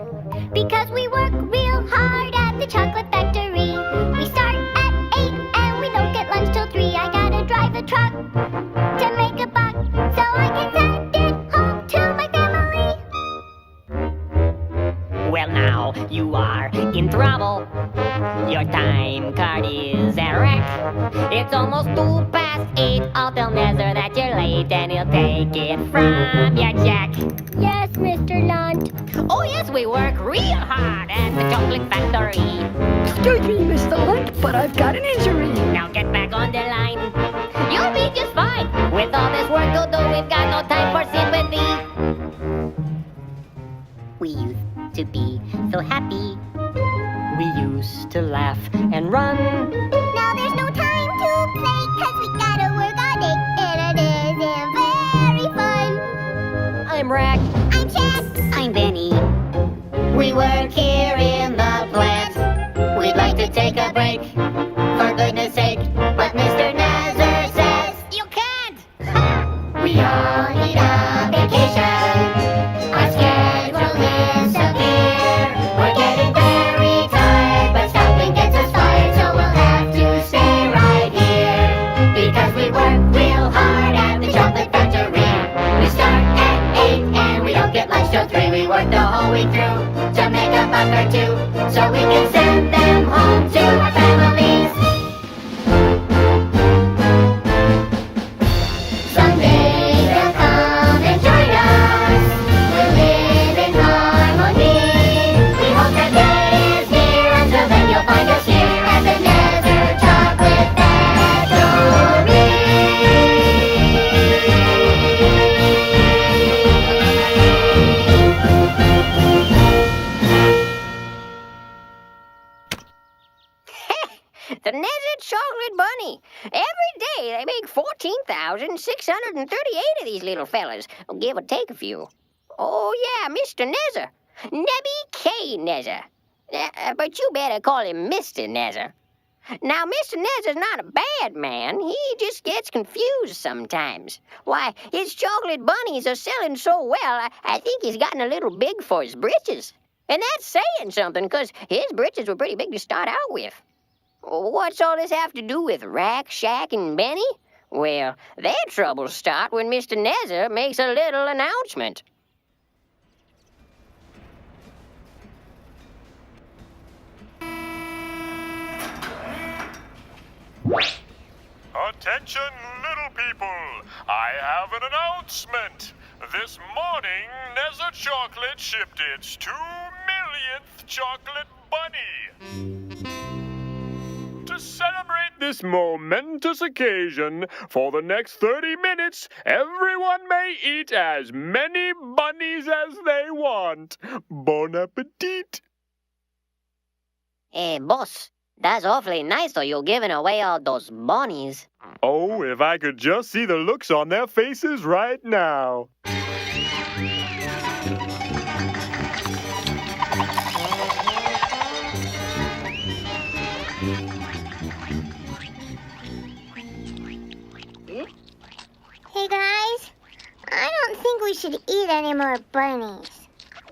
Because we work real hard at the chocolate factory. We start at 8 and we don't get lunch till 3. I gotta drive a truck to make a buck so I can send it home to my family. Well, now you are in trouble. Your time card is a wreck. It's almost 8:02. I'll tell Nezer that you're late and he'll take it from your check. Yes, Mr. Lunt. Oh, yes, we work real hard at the chocolate factory. Excuse me, Mr. Lunt, but I've got an injury. Now get back on the line. You'll be just fine. With all this work to do, we've got no time for sympathy. We used to be so happy. We used to laugh and run. Now there's no time to play, 'cause we gotta work all day, and it isn't very fun. I'm Rack. I'm Jack. I'm Benny. We work here in the plant. We'd like to take a break, for goodness sake. But Mr. Nezer says, You can't! we all need a vacation. Our schedule is severe. We're getting very tired, but stopping gets us fired, so we'll have to stay right here. Because we work real hard at the chocolate factory. We start at 8 and we don't get lunch till 3. We work the whole week through to make a buck or two, so we can send them home to our families. Someday they'll come and join us. We'll live in harmony. We hope that day is near. Until then you'll find us here at the Nezer Chocolate Factory. The Nezer Chocolate Bunny. Every day they make 14,638 of these little fellas. Give or take a few. Oh, yeah, Mr. Nezer. Nebby K. Nezer. But you better call him Mr. Nezer. Now, Mr. Nezer's not a bad man. He just gets confused sometimes. Why, his chocolate bunnies are selling so well, I think he's gotten a little big for his britches. And that's saying something, 'cause his britches were pretty big to start out with. What's all this have to do with Rack, Shack, and Benny? Well, their troubles start when Mr. Nezer makes a little announcement. Attention, little people! I have an announcement! This morning, Nezer Chocolate shipped its 2 millionth chocolate bunny! To celebrate this momentous occasion, for the next 30 minutes, everyone may eat as many bunnies as they want. Bon appetit! Boss, That's awfully nice, though, you're giving away all those bunnies. Oh, if I could just see the looks on their faces right now. Hey guys, I don't think we should eat any more bunnies.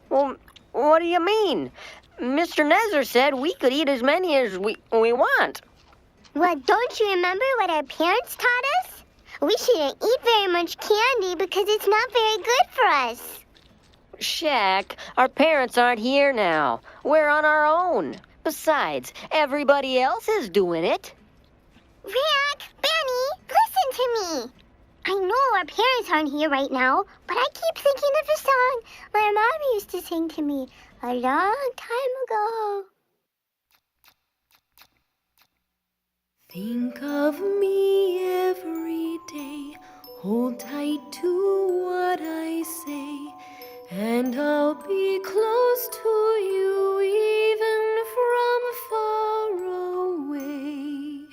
Well, what do you mean? Mr. Nezer said we could eat as many as we want. Well, don't you remember what our parents taught us? We shouldn't eat very much candy because it's not very good for us. Shaq, our parents aren't here now. We're on our own. Besides, everybody else is doing it. Rick, Benny, listen to me. I know our parents aren't here right now, but I keep thinking of a song my mom used to sing to me a long time ago. Think of me every day, hold tight to what I say, and I'll be close to you even from far away.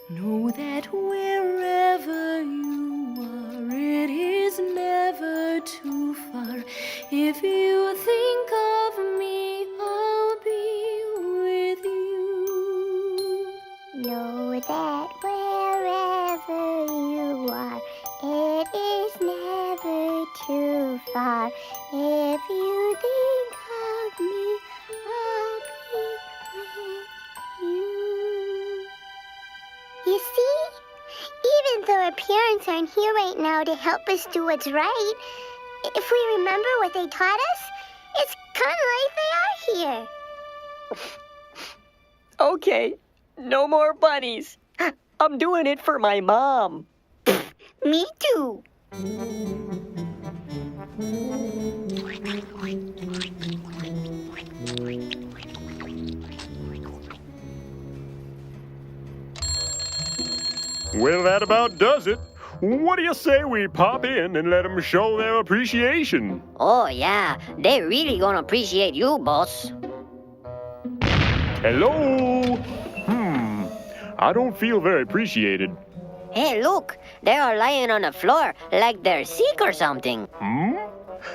Know that wherever you are, it is never too far. If you think of me, I'll be with you. Know that wherever you are, it is never too far. If you think of me, I'll be with you. You see, even though our parents aren't here right now to help us do what's right, if we remember what they taught us, it's kind of like they are here. Okay, no more bunnies. I'm doing it for my mom. Me too. Well, that about does it. What do you say we pop in and let them show their appreciation? Oh, yeah, they really gonna appreciate you, boss. Hello? I don't feel very appreciated. Hey, look, they are lying on the floor like they're sick or something.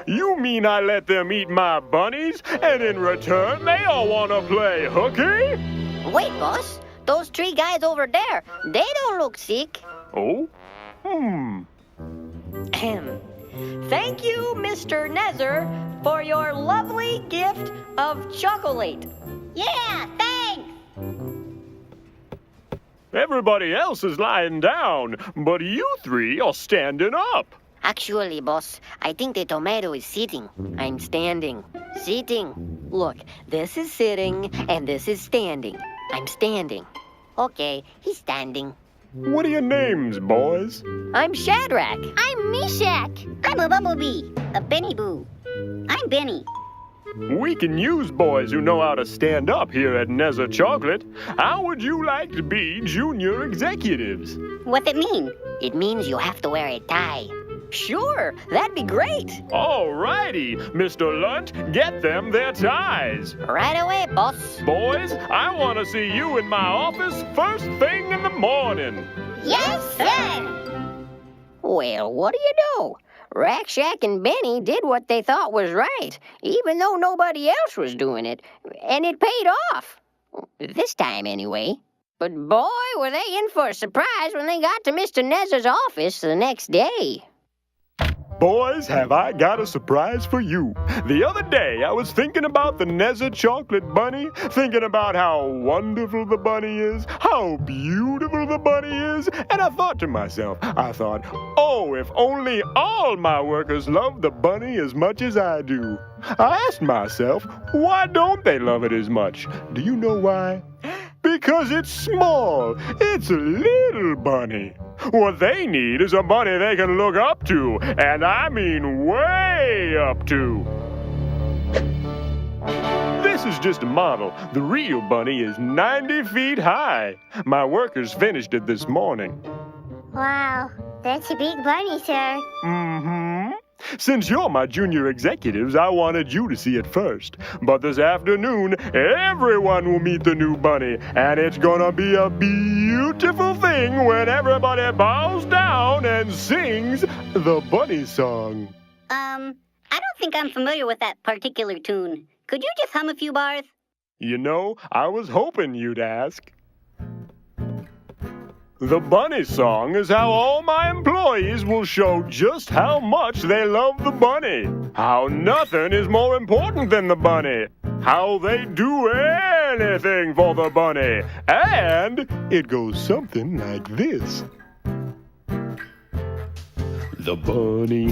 You mean I let them eat my bunnies, and in return they all want to play hooky? Wait, boss, those three guys over there, they don't look sick. Oh? Thank you, Mr. Nezer, for your lovely gift of chocolate. Yeah, thanks. Everybody else is lying down, but you three are standing up. Actually, boss, I think the tomato is sitting. I'm standing. Sitting. Look, this is sitting and this is standing. I'm standing. Okay, he's standing. What are your names, boys? I'm Shadrach. I'm Meshach. I'm a bumblebee, a Benny Boo. I'm Benny. We can use boys who know how to stand up here at Nezer Chocolate. How would you like to be junior executives? What's it mean? It means you have to wear a tie. Sure, that'd be great. All righty, Mr. Lunt, get them their ties. Right away, boss. Boys, I want to see you in my office first thing in the morning. Yes, sir. Well, what do you know? Rack, Shack, and Benny did what they thought was right, even though nobody else was doing it, and it paid off. This time, anyway. But boy, were they in for a surprise when they got to Mr. Nezer's office the next day. Boys, have I got a surprise for you. The other day, I was thinking about the Nezer Chocolate Bunny, thinking about how wonderful the bunny is, how beautiful the bunny is, and I thought to myself, oh, if only all my workers loved the bunny as much as I do. I asked myself, why don't they love it as much? Do you know why? Because it's small. It's a little bunny. What they need is a bunny they can look up to, and I mean way up to. This is just a model. The real bunny is 90 feet high. My workers finished it this morning. Wow, that's a big bunny, sir. Since you're my junior executives, I wanted you to see it first. But this afternoon, everyone will meet the new bunny, and it's gonna be a beautiful thing when everybody bows down and sings the bunny song. I don't think I'm familiar with that particular tune. Could you just hum a few bars? You know, I was hoping you'd ask. The bunny song is how all my employees will show just how much they love the bunny. How nothing is more important than the bunny. How they do anything for the bunny. And it goes something like this. The bunny,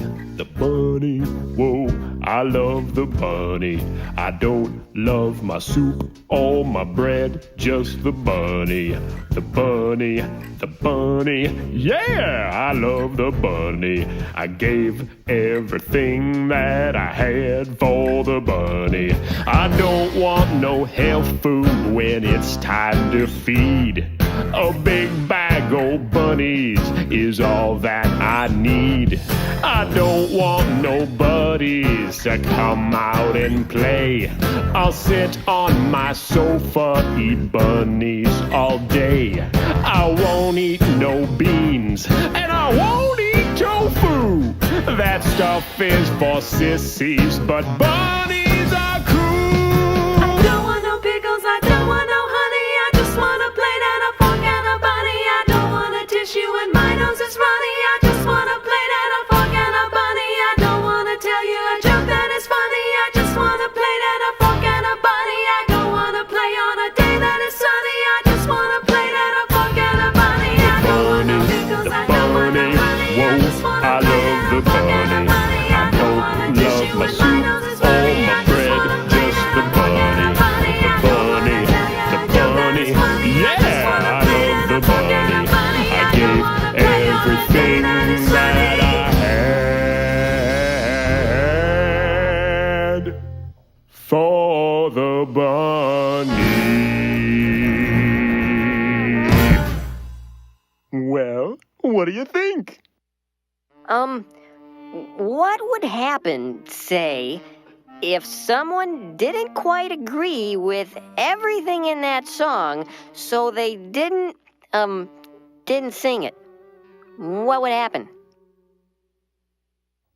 whoa, I love the bunny. I don't love my soup or my bread, just the bunny. The bunny, yeah, I love the bunny. I gave everything that I had for the bunny. I don't want no health food when it's time to feed. A big bag of bunnies is all that I need. I don't want no buddies to come out and play. I'll sit on my sofa, eat bunnies all day. I won't eat no beans, and I won't eat tofu. That stuff is for sissies, but bunnies are cool. I don't want no pickles, I don't want no honey. I just want a plate and a fork and a bunny. I don't want a tissue and my nose is runny. I just want a plate and a fork and a bunny. I don't want to tell you a joke that is funny. I just want a plate and a fork and a bunny. I don't want to play on a day that is sunny. I just want a plate and a fork and a bunny. I don't want no pickles, I don't want no honey. I just want a plate and a fork and a bunny. I don't want a tissue and my nose is runny. I just want a plate and a fork and a bunny. I don't want to tell you a joke that is funny. I just want a plate and a fork and a bunny. I don't want to play on a day that is sunny. For the bunny. Well, what do you think? What would happen, say, if someone didn't quite agree with everything in that song, so they didn't sing it? What would happen?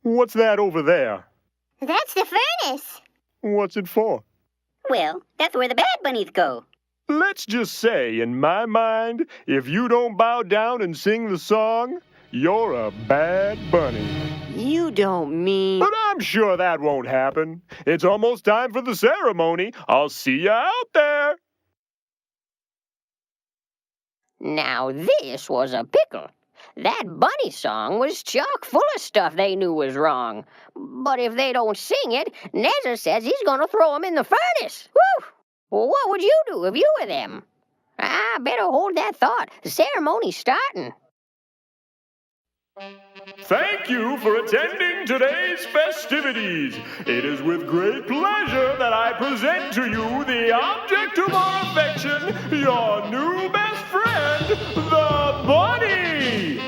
What's that over there? That's the furnace. What's it for? Well, that's where the bad bunnies go. Let's just say, in my mind, if you don't bow down and sing the song, you're a bad bunny. You don't mean... But I'm sure that won't happen. It's almost time for the ceremony. I'll see you out there. Now this was a pickle. That bunny song was chock full of stuff they knew was wrong. But if they don't sing it, Nezza says he's gonna throw them in the furnace. Woo! Well, what would you do if you were them? I better hold that thought. The ceremony's starting. Thank you for attending today's festivities. It is with great pleasure that I present to you the object of our affection, your new best friend, the bunny.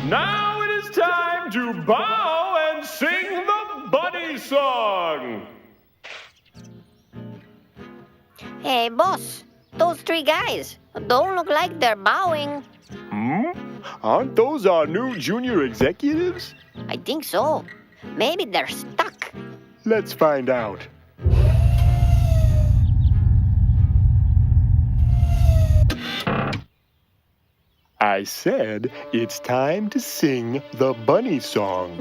Now it is time to bow and sing the bunny song. Hey, boss, those three guys don't look like they're bowing. Aren't those our new junior executives? I think so. Maybe they're stuck. Let's find out. I said it's time to sing the bunny song.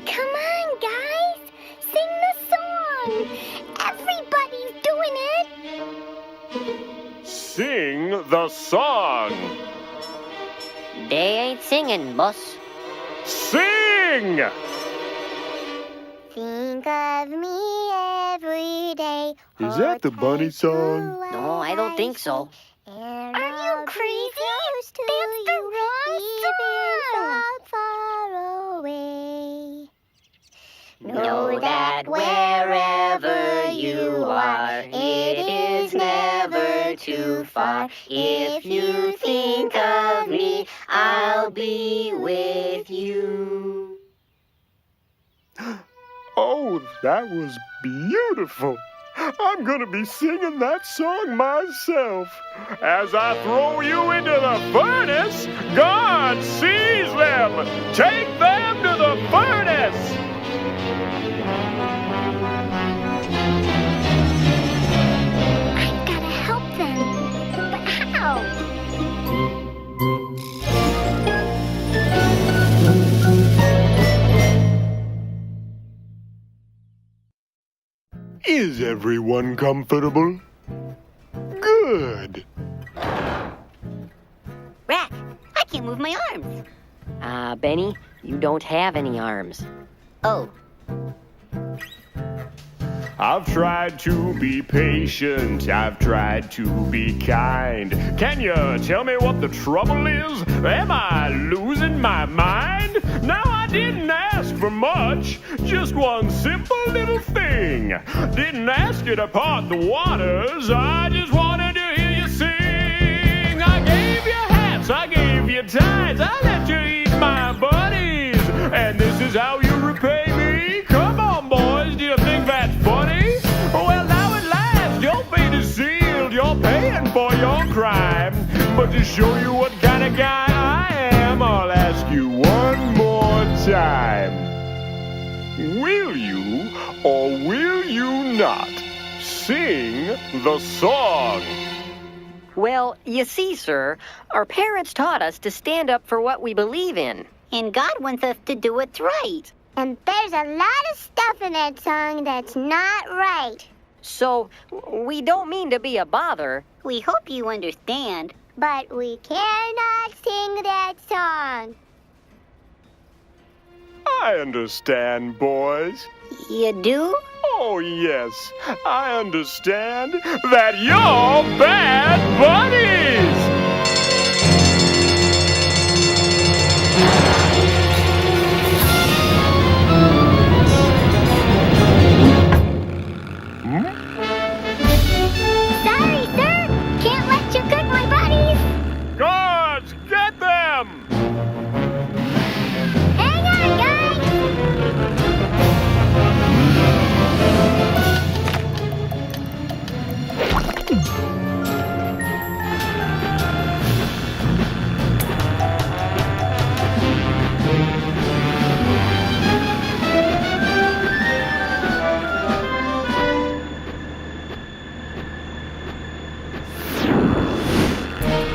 Come on, guys. Sing the song. Everybody's doing it. Sing the song. They ain't singing, boss. Sing! Think of me every day. Is that the bunny song? No, I don't think so. Are you crazy? That's the wrong song. Far away. Know that wherever you are, it is never far. If you think of me, I'll be with you. Oh, that was beautiful. I'm gonna be singing that song myself. As I throw you into the furnace, God sees them. Take them to the furnace. I've got to help them. But how? Is everyone comfortable? Good. Rack, I can't move my arms. Benny, you don't have any arms. Oh, I've tried to be patient, I've tried to be kind. Can you tell me what the trouble is? Am I losing my mind? Now I didn't ask for much, just one simple little thing. Didn't ask you to part the waters, I just wanted to hear you sing. I gave you hats, I gave you ties, I let you eat my buddies. And this is how you repay me? Come on, boys, do you think that's funny? Well, now at last, your fate is sealed. You're paying for your crime. But to show you what kind of guy I am, I'll ask you one more time. Will you or will you not sing the song? Well, you see, sir, our parents taught us to stand up for what we believe in. and God wants us to do what's right. And there's a lot of stuff in that song that's not right. So, we don't mean to be a bother. We hope you understand. But we cannot sing that song. I understand, boys. You do? Oh, yes. I understand that you're bad buddies. Sorry, sir. Can't let you cook my buddies. Guards, get them! Hang on, guys.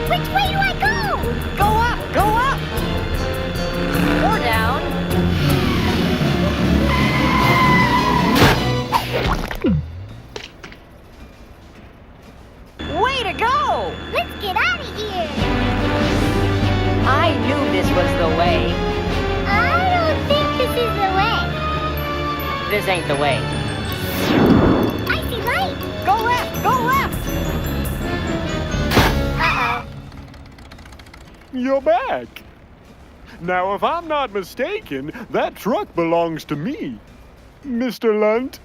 Which way do I go? Go up! Go up! Or down. Way to go! Let's get out of here. I knew this was the way. I don't think this is the way. This ain't the way. I see light. Go left! Go left! Uh-oh. You're back. Now, if I'm not mistaken, that truck belongs to me, Mr. Lunt.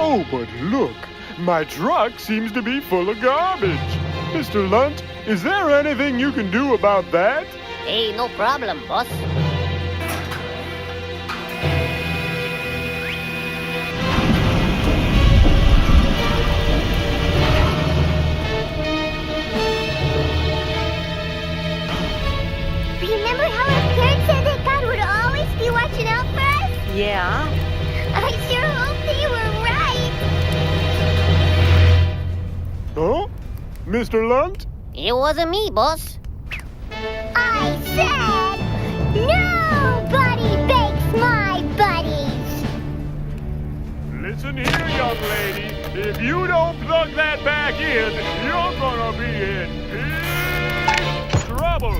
Oh, but look, my truck seems to be full of garbage. Mr. Lunt, is there anything you can do about that? Hey, no problem, boss. Remember how our parents said that God would always be watching out for us? Yeah? I sure hope they were right. Huh? Mr. Lunt? It wasn't me, boss. I said, nobody bakes my buddies. Listen here, young lady. If you don't plug that back in, you're gonna be in big trouble.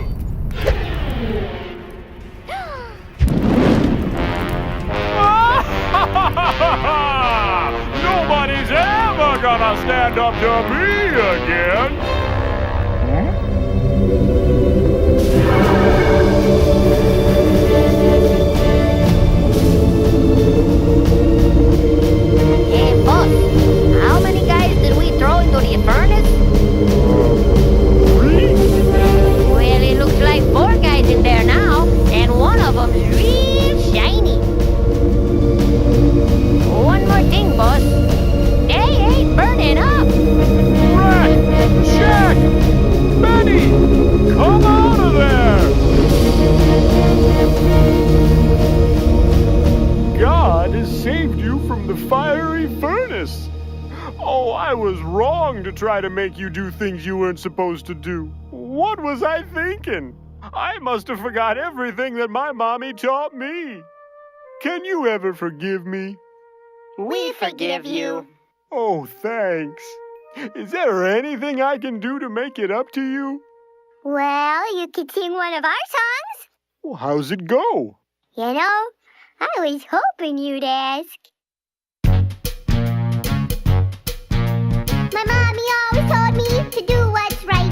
Nobody's ever gonna stand up to me again. Hey, boss, how many guys did we throw into the furnace? 3? Well, it looks like 4 guys in there now, and one of them's real shiny. One more thing, boss. They ain't burning up. Rat! Jack! Benny! Come out of there! God has saved you from the fiery furnace. Oh, I was wrong to try to make you do things you weren't supposed to do. What was I thinking? I must have forgot everything that my mommy taught me. Can you ever forgive me? We forgive you. Oh, thanks. Is there anything I can do to make it up to you? Well, you could sing one of our songs. Well, how's it go? You know, I was hoping you'd ask. My mommy always told me to do what's right,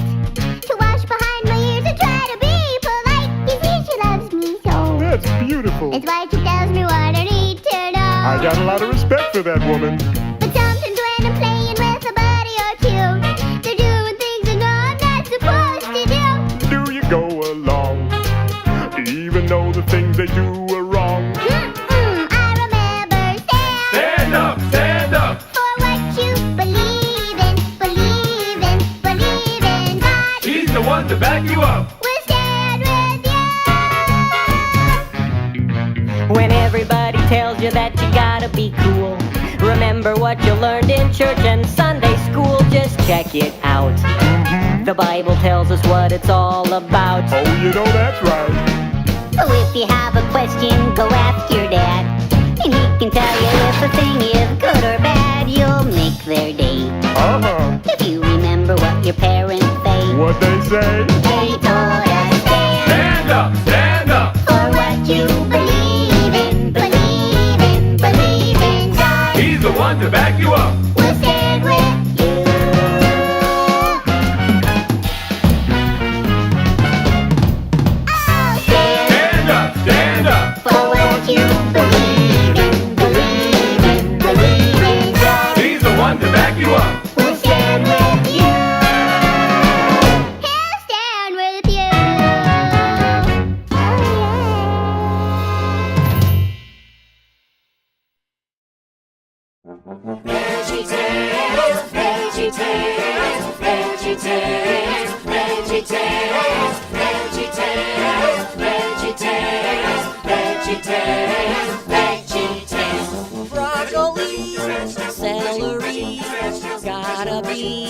to wash behind my ears and try to be polite. You see, she loves me so. That's beautiful. It's why she tells me what I need to know. I got a lot of respect for that woman. But sometimes when I'm playing with a buddy or two, they're doing things I know I'm not supposed to do. Do you go along, even though the things they do are wrong? I remember Stand up, stand up. for what you believe in, believe in, believe in. God He's the one to back you up. will stand with you. When everybody tells you that you gotta be cool, remember what you learned in church and Sunday school. Just check it out. The Bible tells us what it's all about. Oh, you know that's right. So if you have a question, go ask your dad, and he can tell you if the thing is good or bad. You'll make their day Uh-huh. if you remember what your parents say. What they say? They told us Stand up, stand up. for what you believe in, believe in, believe in. God He's the one to back you up. will stand with you. Oh, Stand up, stand up. for what you believe in, believe in, believe in. God He's the one to back you up. will stand with you. He'll stand with you. Oh, Veggietales, Veggietales, Veggietales, Veggietales, Veggietales, Veggietales, Veggietales, Veggietales. Broccoli, celery, gotta be